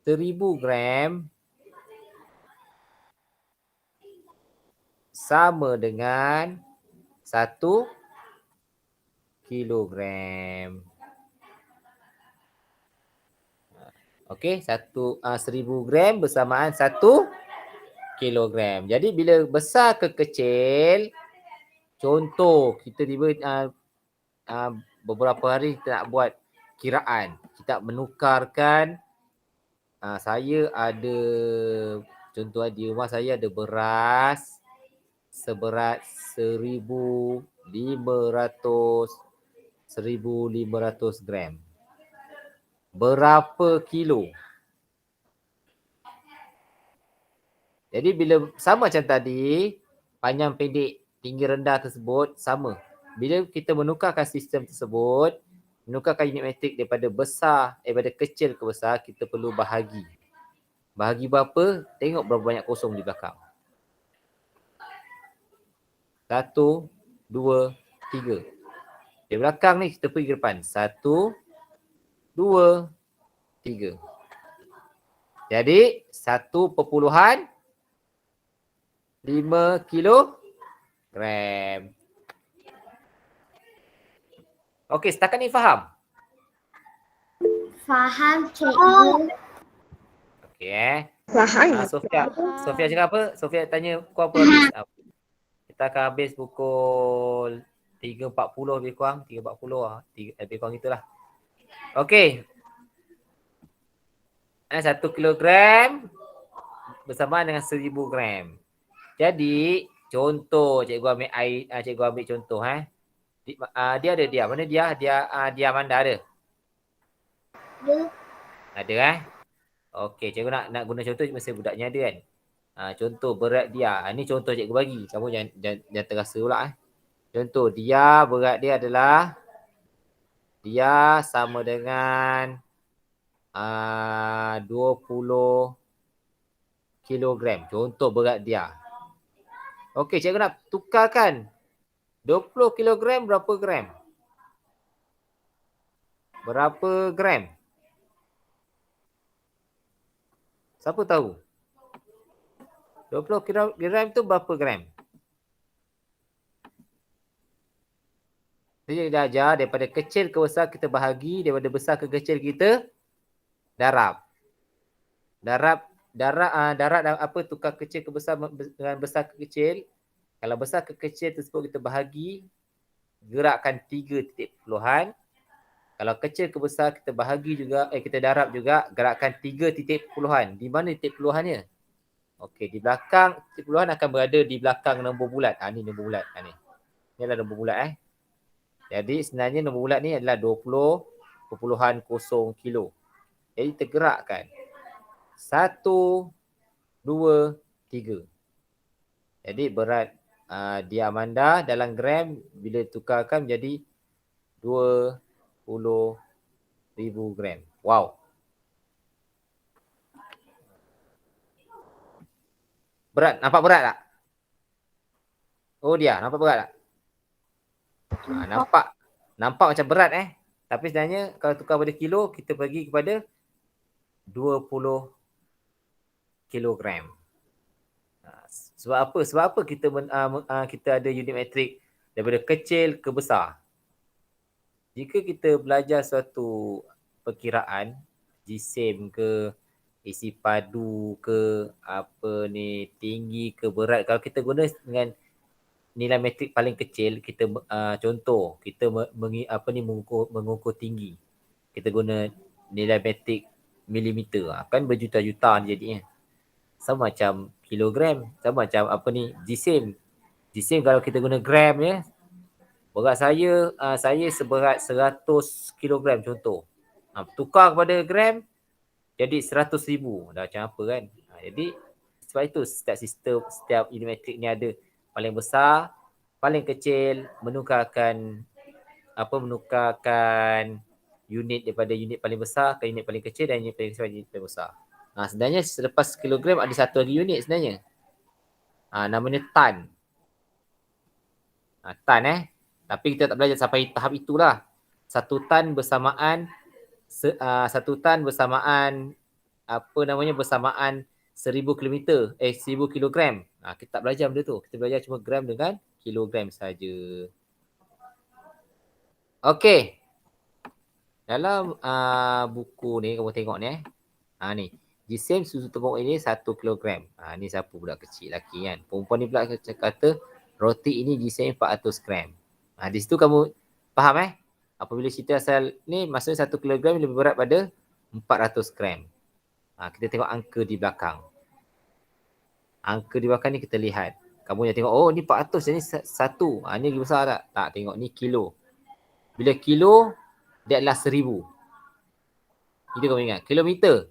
S1: 1000 gram sama dengan 1 kilogram. Okey, 1000 gram bersamaan 1 kilogram. Jadi bila besar ke kecil, contoh kita tiba beberapa hari kita nak buat kiraan. Kita menukarkan saya ada, contoh di rumah saya ada beras seberat 1500 1,500 gram. Berapa kilo? Jadi bila sama macam tadi, panjang pendek tinggi rendah tersebut sama. Bila kita menukarkan sistem tersebut, menukarkan unit metrik daripada daripada kecil ke besar, kita perlu bahagi. Bahagi berapa? Tengok berapa banyak kosong di belakang. 1, 2, 3. Di belakang ni kita pergi ke depan. 1, 2, 3. Jadi 1,5 kilogram. Okey, setakat ni faham?
S2: Faham cikgu.
S1: Okey
S4: Faham.
S1: Sofia cakap apa? Sofia tanya kau apa habis? Kita akan habis pukul 3.40 lebih kurang. 3.40 lebih kurang itulah. Okey. 1 kilogram bersamaan dengan 1,000 gram. Jadi, contoh cikgu ambil contoh dia ada dia. Mana dia? Dia Amanda ada. Ada Okey, cikgu nak guna contoh masa budaknya ada kan. Contoh berat dia. Ni contoh cikgu bagi. Kamu jangan terasa pula Contoh berat dia adalah dia sama dengan 20 kilogram. Contoh berat dia. Okey, cikgu nak tukarkan 20 kilogram berapa gram? Berapa gram? Siapa tahu? 20 kilogram tu berapa gram? Jadi dah ajar daripada kecil ke besar kita bahagi, daripada besar ke kecil kita darab. Darab apa tukar kecil ke besar dengan besar ke kecil. Kalau besar ke kecil tersebut kita bahagi, gerakkan 3 titik puluhan. Kalau kecil ke besar kita bahagi juga, kita darab juga, gerakkan 3 titik puluhan. Di mana titik puluhannya? Okey, di belakang titik puluhan akan berada di belakang nombor bulat. Ni nombor bulat. Ni adalah nombor bulat Jadi sebenarnya nombor bulat ni adalah 20.0 kilo. Jadi tergerakkan 1, 2, 3. Jadi berat dia Amanda dalam gram bila tukarkan menjadi 20,000 gram. Wow. Berat, nampak berat tak? Oh dia, nampak berat tak? Nampak macam berat Tapi sebenarnya kalau tukar pada kilo, kita pergi kepada 20 kilogram. Sebab apa? Sebab apa kita ada unit metrik daripada kecil ke besar? Jika kita belajar suatu perkiraan, jisim ke, isi padu ke, tinggi ke, berat, kalau kita guna dengan nilai metrik paling kecil, kita contoh kita mengukur tinggi, kita guna nilai metrik milimeter, akan berjuta-juta jadinya. Sama macam kilogram, sama macam jisim kalau kita guna gram berat saya seberat 100 kilogram contoh. Tukar kepada gram jadi 100,000. Dah macam apa kan? Jadi sebab itu setiap unit metrik ni ada paling besar, paling kecil, menukarkan unit daripada unit paling besar ke unit paling kecil dan unit paling kecil unit paling besar. Sebenarnya selepas kilogram ada satu lagi unit sebenarnya. Namanya tan. Tan Tapi kita tak belajar sampai tahap itulah. Satu tan bersamaan bersamaan 1,000 kilometer, 1,000 kilogram. Kita tak belajar benda tu. Kita belajar cuma gram dengan kilogram saja. Okey. Dalam buku ni kamu tengok ni ni. Jisim susu tepung ini 1 kilogram. Ni siapa budak kecil lelaki kan. Perempuan ni pula kata roti ini jisim 400 gram. Di situ kamu faham apabila cerita asal ni maksudnya 1 kilogram lebih berat pada 400 gram. Kita tengok angka di belakang. Angka di belakang ni kita lihat. Kamu yang tengok, oh ni 400, ni 1. Ni lagi besar tak? Tak, tengok ni kilo. Bila kilo, dia adalah 1000. Itu kamu ingat. Kilometer,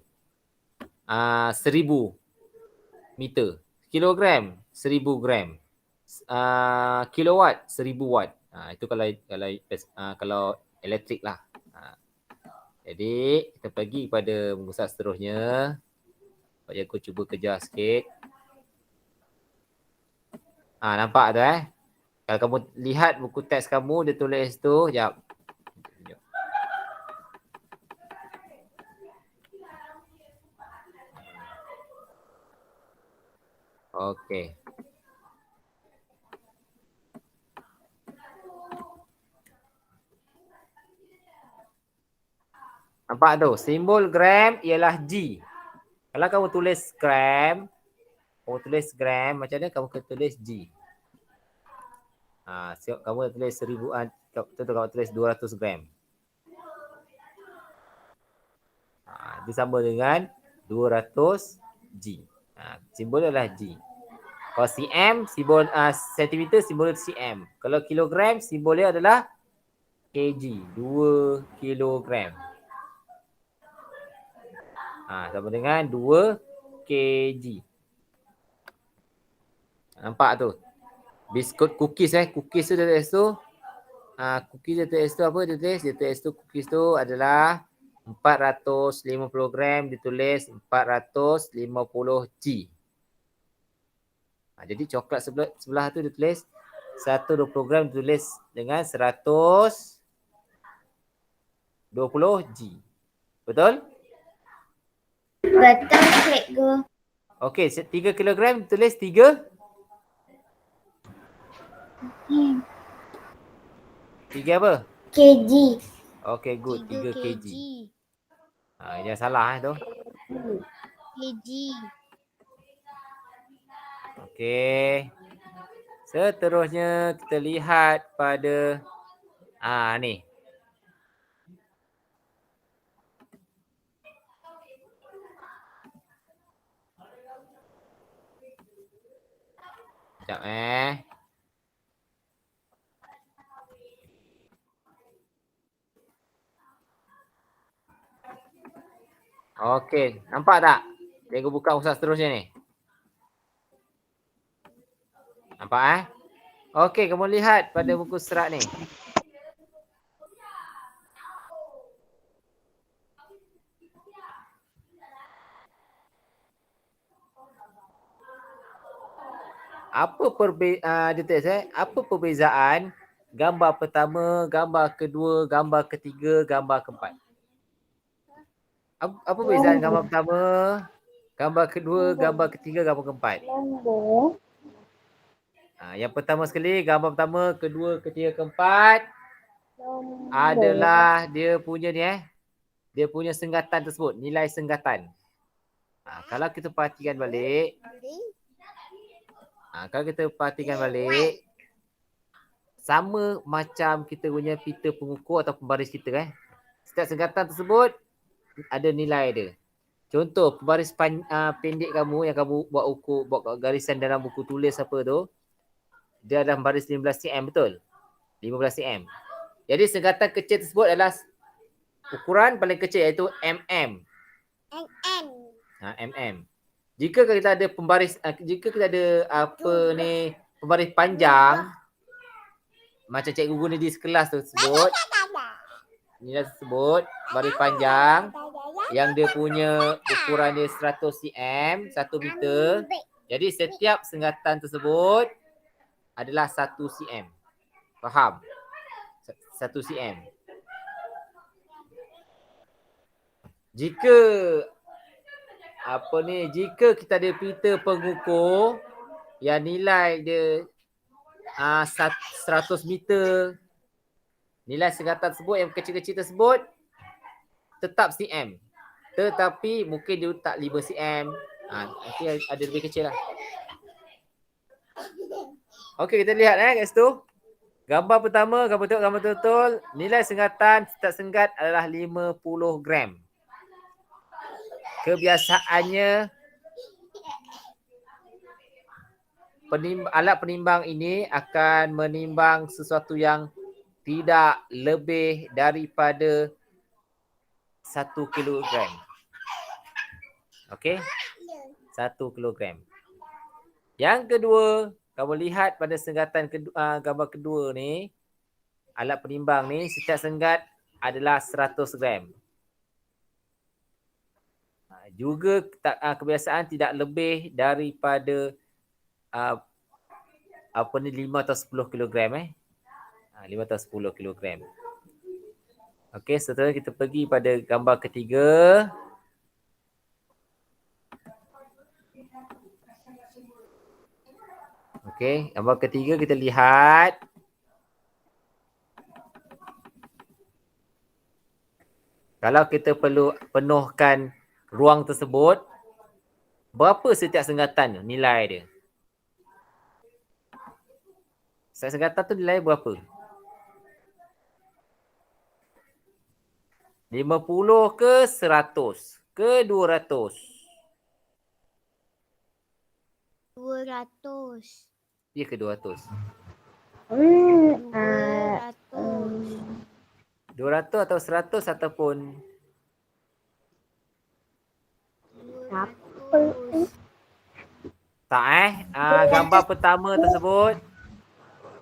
S1: 1000 meter. Kilogram, 1000 gram. Kilowatt, 1000 watt. Itu kalau elektrik lah. Jadi kita pergi pada muka surat seterusnya. Pak Jago cuba kejar sikit. Nampak tu Kalau kamu lihat buku teks kamu, dia tulis tu. Sekejap. Okey. Nampak tu? Simbol gram ialah G. Kalau kamu tulis gram, macam mana kamu kena tulis G. Kamu tulis 1000, contoh kamu tulis 200 gram. Itu sama dengan 200 G. Simbol adalah G. Kalau cm, simbol sentimeter, simbol cm. Kalau kilogram, simbolnya adalah kg. 2 kilogram. Sama dengan 2 kg. Nampak tu? Biskut cookies Cookies tu dia tulis tu. Cookies dia tulis tu apa? Dia tulis tu cookies tu adalah 450 gram, ditulis 450 G. Jadi coklat sebelah tu ditulis 120 gram, ditulis dengan 120 G. Betul?
S2: Betul, cikgu.
S1: Okey, 3 kilogram tulis 3. 3 apa?
S2: kg.
S1: Okey, good. 3 kg.
S3: kg.
S1: Jangan salah tu.
S3: Kg.
S1: Okey. Seterusnya kita lihat pada ni. Sekejap Okey, nampak tak? Cikgu buka usaha seterusnya ni. Nampak Okey, kamu lihat pada buku serat ni. Apa apa perbezaan gambar pertama, gambar kedua, gambar ketiga, gambar keempat? Apa perbezaan gambar pertama, gambar kedua, gambar ketiga, gambar keempat?
S4: Nombor.
S1: Yang pertama sekali, gambar pertama, kedua, ketiga, keempat
S4: Nombor.
S1: adalah dia punya ni dia punya senggatan tersebut, nilai senggatan. Kalau kita perhatikan balik, sama macam kita punya pita pengukur atau pembaris kita Setiap senggatan tersebut ada nilai dia. Contoh pembaris pendek kamu yang kamu buat garisan dalam buku tulis apa tu, dia adalah pembaris 15 cm, betul? 15 cm. Jadi senggatan kecil tersebut adalah ukuran paling kecil iaitu mm. Mm. Jika kita ada pembaris, jika kita ada pembaris panjang macam cikgu guna di kelas tersebut, nilai tersebut baris panjang yang dia punya ukuran dia 100 cm, 1 meter. Jadi setiap senggatan tersebut adalah 1 cm. Faham? 1 cm. Jika kita ada pita pengukur yang nilai dia 100 meter, nilai senggatan tersebut yang kecil-kecil tersebut tetap cm. Tetapi mungkin dia tak 5 cm. Nanti ada lebih kecil lah. Okey, kita lihat kat situ. Gambar pertama, gambar betul-betul. Nilai senggatan setiap senggat adalah 50 gram. Kebiasaannya alat penimbang ini akan menimbang sesuatu yang tidak lebih daripada 1 kilogram. Okey? 1 kilogram. Yang kedua, kamu lihat pada senggatan gambar kedua ni, alat penimbang ni, setiap senggat adalah 100 gram. Juga kebiasaan tidak lebih daripada 5 atau 10 kilogram 5 atau 10 kilogram. Okey, seterusnya kita pergi pada gambar ketiga. Okey, gambar ketiga kita lihat kalau kita perlu penuhkan ruang tersebut, berapa setiap senggatan nilai dia? Setiap senggatan tu nilai berapa? 50 ke 100 ke 200?
S3: 200.
S1: Ya ke 200? 200 atau 100 ataupun
S3: 200.
S1: tak gambar pertama tersebut.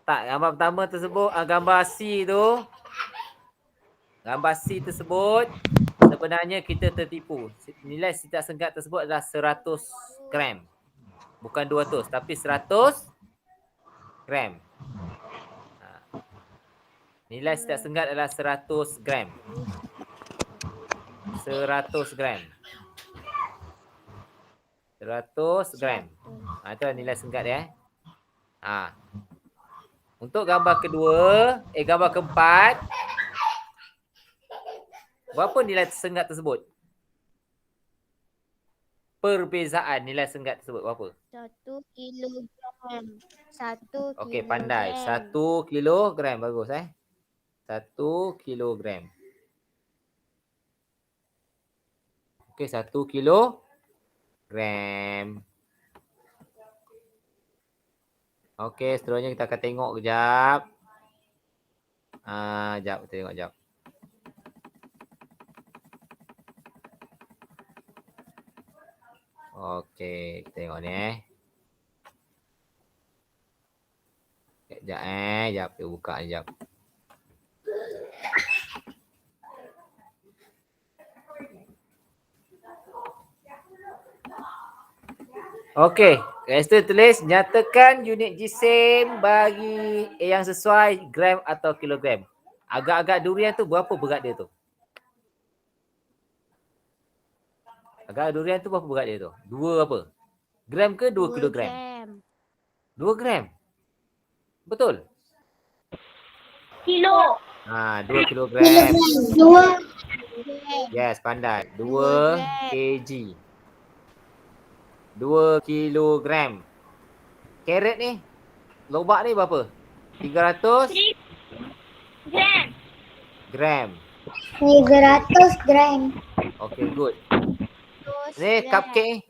S1: Tak, gambar pertama tersebut gambar C tu. Gambar C tersebut sebenarnya kita tertipu. Nilai setiap senggat tersebut adalah 100 gram. Bukan 200 tapi 100 gram. Nilai setiap senggat adalah 100 gram. 100 gram. 100 gram. Itulah nilai senggat dia. Untuk gambar kedua, gambar keempat, berapa nilai senggat tersebut? Perbezaan nilai senggat tersebut berapa?
S3: 1 kilogram. 1
S1: Okey,
S3: kilogram.
S1: pandai. 1 kilogram. Bagus 1 kilogram. Okey, 1 kilogram. Okey, seterusnya kita akan tengok kejap. Sekejap, kita tengok kejap. Okey, kita tengok ni Sekejap sekejap, kita buka sekejap. Okey, kat situ tulis nyatakan unit jisim bagi yang sesuai gram atau kilogram. Agak-agak durian tu berapa berat dia tu? Agak durian tu berapa berat dia tu? 2 apa? Gram ke 2 kilogram? 2 gram. Betul?
S4: Kilo.
S1: 2 kilogram.
S2: 2.
S1: Yes, pandai. 2 kg. 2 kilogram. Carrot ni, lobak ni berapa? 300 gram.
S2: 300 gram.
S1: Okay, good. Ni cupcake ni?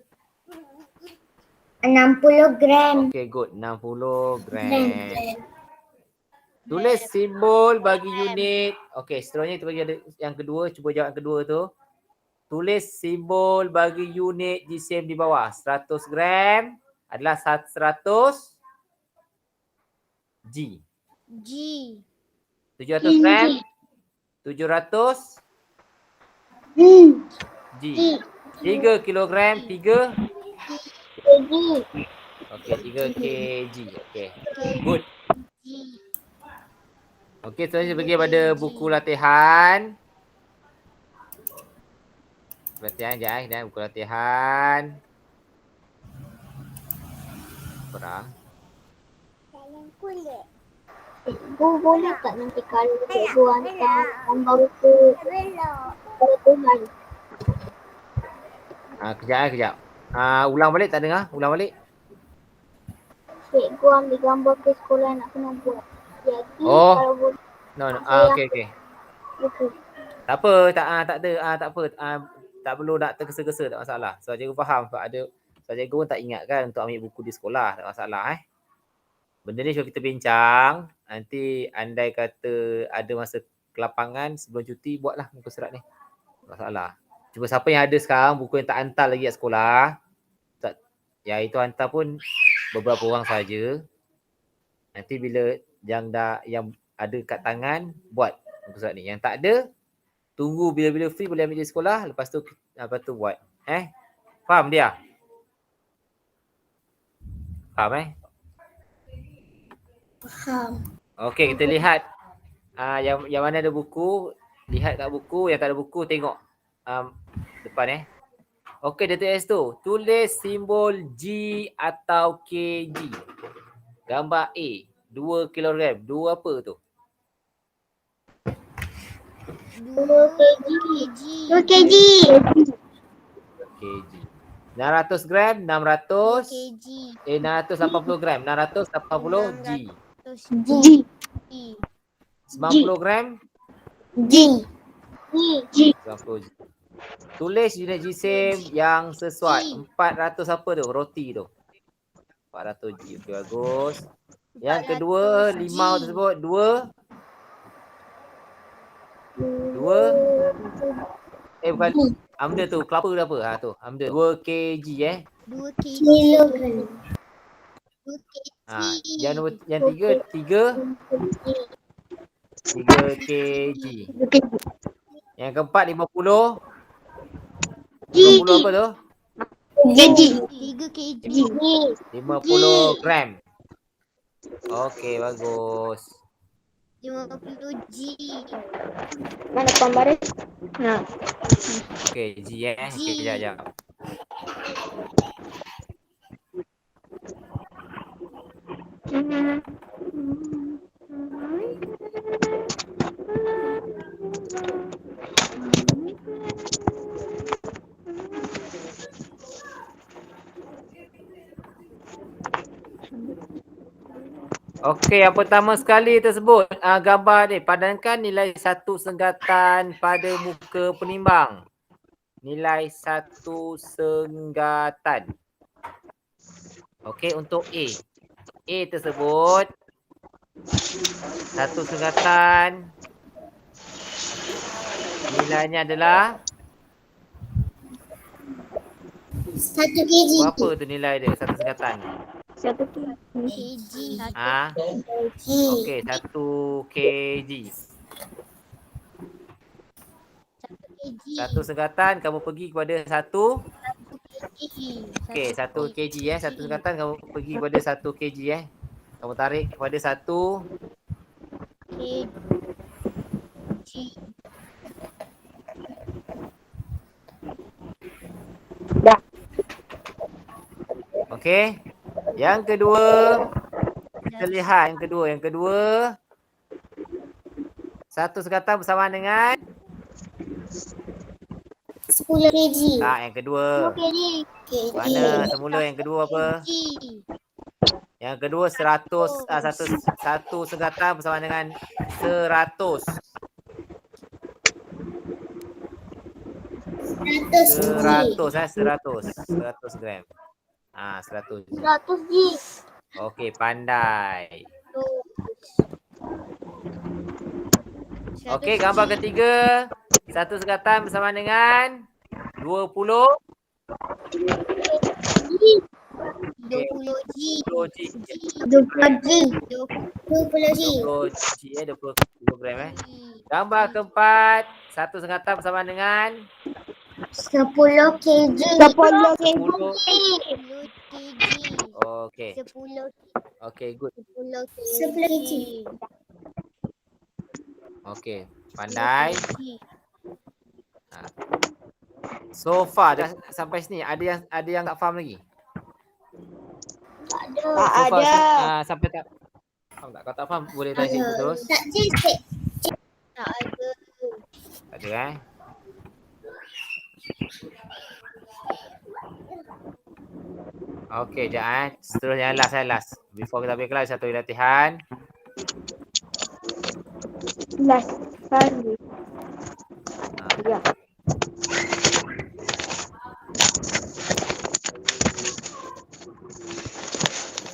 S2: 60 gram.
S1: Okay, good. 60 gram. Tulis simbol bagi unit. Okay, seterusnya kita bagi ada yang kedua. Cuba jawab yang kedua tu. Tulis simbol bagi unit jisim di bawah. 100 gram adalah 100 G.
S3: G.
S1: 700 gram 700 G. 3 kilogram 3
S2: kg.
S1: okey 3 kg. Okey. Good. Okey, seterusnya kita pergi pada buku latihan. Latihan je dan buku latihan. Perang.
S2: Cikgu boleh tak nanti kalau cikgu hantar gambar buku Tuhan?
S1: Kejap. Ulang balik tak dengar? Ulang balik.
S2: Cikgu ambil gambar ke sekolah nak kena buat. Jadi
S1: Oh.
S2: kalau boleh
S1: No. Okey.
S2: buku.
S1: Tak apa, tak ada, tak apa. Tak perlu nak tergesa-gesa, tak masalah. Sebab cikgu faham sebab cikgu pun tak ingat kan untuk ambil buku di sekolah, tak masalah Benda ni cuba kita bincang. Nanti andai kata ada masa ke lapangan sebelum cuti, buatlah muka surat ni. Tak masalah. Cuma siapa yang ada sekarang buku yang tak hantar lagi kat sekolah, tak, yang itu hantar pun beberapa orang saja. Nanti bila yang ada kat tangan, buat muka surat ni. Yang tak ada, tunggu bila-bila free boleh ambil di sekolah, lepas tu buat. Faham dia? Faham
S2: Faham.
S1: Okey, kita lihat yang mana ada buku, lihat kat buku, yang tak ada buku tengok depan Okey, Datuk S tu, tulis simbol G atau kg. Gambar A, 2 kilogram. 2 apa tu?
S2: 2 kg. 2 kg.
S1: Kg. 600 gram, 600.
S3: kg.
S1: 680 gram, 680 G.
S2: G.
S1: 90 gram,
S2: G. G.
S1: 90 G. Tulis unit jisim yang sesuai. 400 apa tu? Roti tu. 400 G. Okey, bagus. Yang kedua,
S3: 400 G.
S1: limau tersebut 2. Bukan. Amda tu, kelapa ke apa? Tu. Amda 2 kg
S3: 2 kg.
S2: Kilogram.
S3: 2 kg.
S1: Yang tiga 3 kg. Yang keempat 50. 50 apa tu?
S2: Kg.
S3: 3 kg.
S1: 50 gram. Okey, bagus.
S3: 50 G.
S4: Mana pembaris? Nah.
S1: Okey, G Okey, sekejap. Okey, yang pertama sekali tersebut gambar ni, padankan nilai satu senggatan pada muka penimbang. Nilai satu senggatan. Okey, untuk A. A tersebut satu senggatan nilainya adalah
S2: 1 kg.
S1: berapa tu nilai dia satu senggatan?
S4: 1 kg.
S3: kg.
S1: Okey, 1 kg. 1 senggatan kamu pergi kepada 1. Okey, 1 kg 1 senggatan kamu pergi kepada 1 kg Kamu tarik kepada 1
S3: kg.
S4: Dah.
S1: Okey. Yang kedua, kita lihat yang kedua. 1 senggatan bersama dengan
S2: 10 kg.
S1: tak, yang kedua.
S2: 10 kg.
S1: Mana semula yang kedua apa? Yang kedua 100 satu senggatan bersama dengan 100. 100 gram. 100 G.
S2: 100 G.
S1: Okey, pandai. Okey, gambar ketiga. 1 senggatan bersama dengan 20.
S3: 20 G.
S1: 20 G.
S2: 20 G.
S1: 20 G 20 gram Gambar keempat. 1 senggatan bersama dengan
S2: 10 kg.
S4: 10 kg.
S1: 10.
S3: 10 kg.
S1: Okey.
S3: 10
S1: Okey, good.
S3: 10 kg.
S2: 10 kg.
S1: Okey, pandai. So far dah sampai sini. Ada yang tak faham lagi?
S2: Tak ada.
S4: Tak
S1: So far,
S4: ada.
S1: sampai tak faham tak? Kalau tak faham boleh tanya cikgu terus.
S2: Tak cek.
S3: Tak ada.
S1: Tak ada Okey, sekejap Seterusnya last. Before kita ambil kelas, satu latihan.
S4: Last kali. Ya.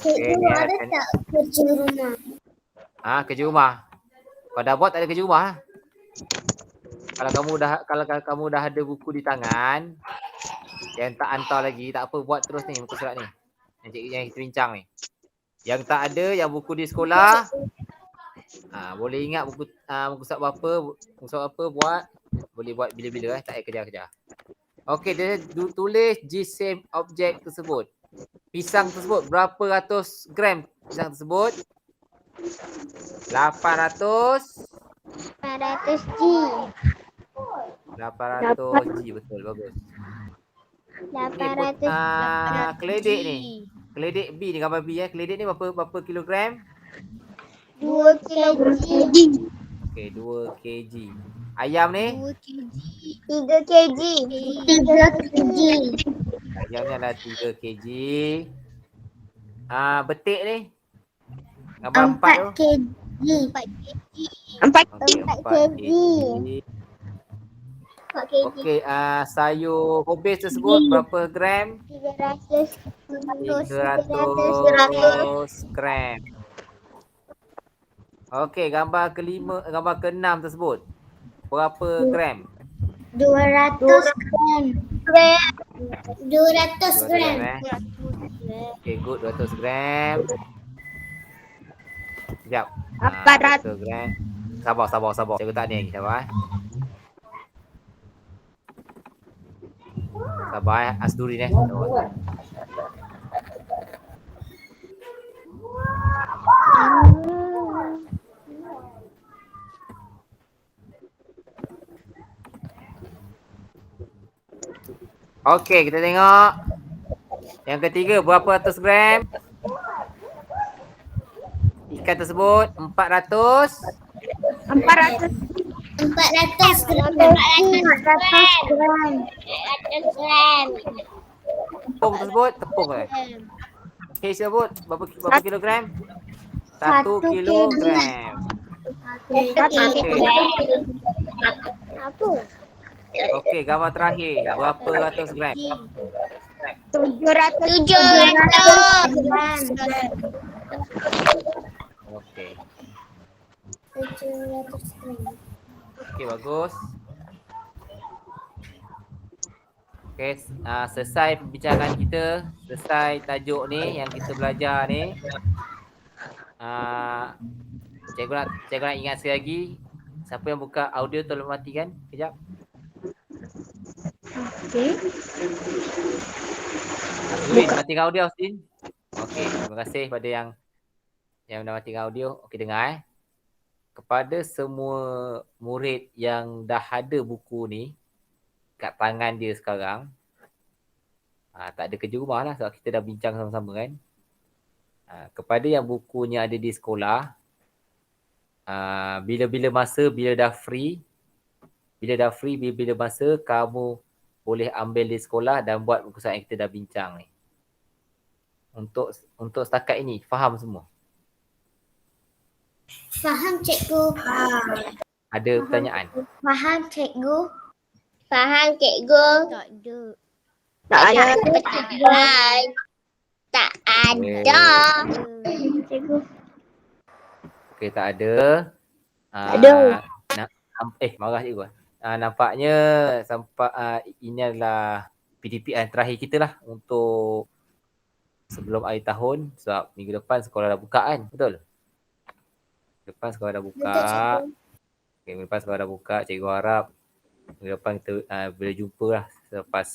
S2: Cikgu
S1: dia
S2: ada
S1: akan
S2: tak kerja rumah?
S1: kerja rumah. Kau dah buat tak ada kerja rumah? Kalau kamu dah ada buku di tangan yang tak hantar lagi, tak apa, buat terus ni muka surat ni. Yang kita bincang ni. Yang tak ada, yang buku di sekolah, boleh ingat muka surat berapa buat. Boleh buat bila-bila tak payah kejar-kejar. Okey, dia tulis GSM objek tersebut. Pisang tersebut berapa ratus gram pisang tersebut? 800
S3: 800G.
S1: 800 G, betul, bagus. Ni
S3: 800
S1: keledek ni. Keledek B ni, gambar B Keledek ni berapa kilogram?
S3: 2 kg.
S1: Okey, 2 kg. Ayam ni?
S3: 2 kg. 3 kg.
S2: 3 kg.
S1: Ayam ni adalah 3 kg. Betik ni? Gambar 4 tu.
S2: 4 kg.
S3: 4 kg.
S4: 4
S1: Okey,
S3: 4
S1: 4
S3: kg.
S1: kg.
S2: 4 kg.
S1: Okey, sayur kobis tersebut berapa gram?
S3: 300
S1: 300 gram. Okey, gambar ke-6 tersebut. Berapa gram?
S2: 200 gram. 200 gram.
S1: Okey, good, 200 gram. Sekejap. 200
S4: 400.
S1: gram. Sabar. Cikgu tak ni lagi, sabar. Sabar Asduri ni. Sabar. Okey, kita tengok. Yang ketiga, berapa ratus gram? Ikan tersebut 400.
S4: 400.
S2: 400 gram. 400 gram.
S1: Tepung tersebut, tepung ke? H tersebut, berapa kilogram? 1 kilogram. Okey, gambar terakhir. Berapa ratus gram?
S4: 700.
S1: Okey.
S2: 700 gram.
S1: Okey, bagus. Okey, selesai perbincangan kita. Selesai tajuk ni yang kita belajar ni. Cikgu nak ingat sekali lagi. Siapa yang buka audio tolong matikan. Kejap.
S4: Okey.
S1: Asdin, matikan audio Asdin. Okey, terima kasih pada yang dah matikan audio. Okey, dengar Kepada semua murid yang dah ada buku ni kat tangan dia sekarang, tak ada kerja rumah lah sebab kita dah bincang sama-sama kan. Kepada yang bukunya ada di sekolah, bila-bila masa, bila dah free, bila masa kamu boleh ambil di sekolah dan buat buku yang kita dah bincang ni. Untuk setakat ini, faham semua?
S2: Faham cikgu.
S1: Ada pertanyaan?
S2: Faham cikgu.
S3: Faham cikgu? Tak ada. Tak ada.
S2: Cikgu.
S1: Okey, tak ada.
S2: Ada.
S1: Marah cikgu. Nampaknya ini adalah PDPN terakhir kita lah untuk sebelum akhir tahun sebab minggu depan sekolah dah buka kan? Betul? Depan sekolah dah buka. Okay, minggu depan sekolah dah buka. Cikgu harap minggu depan kita boleh jumpa lah selepas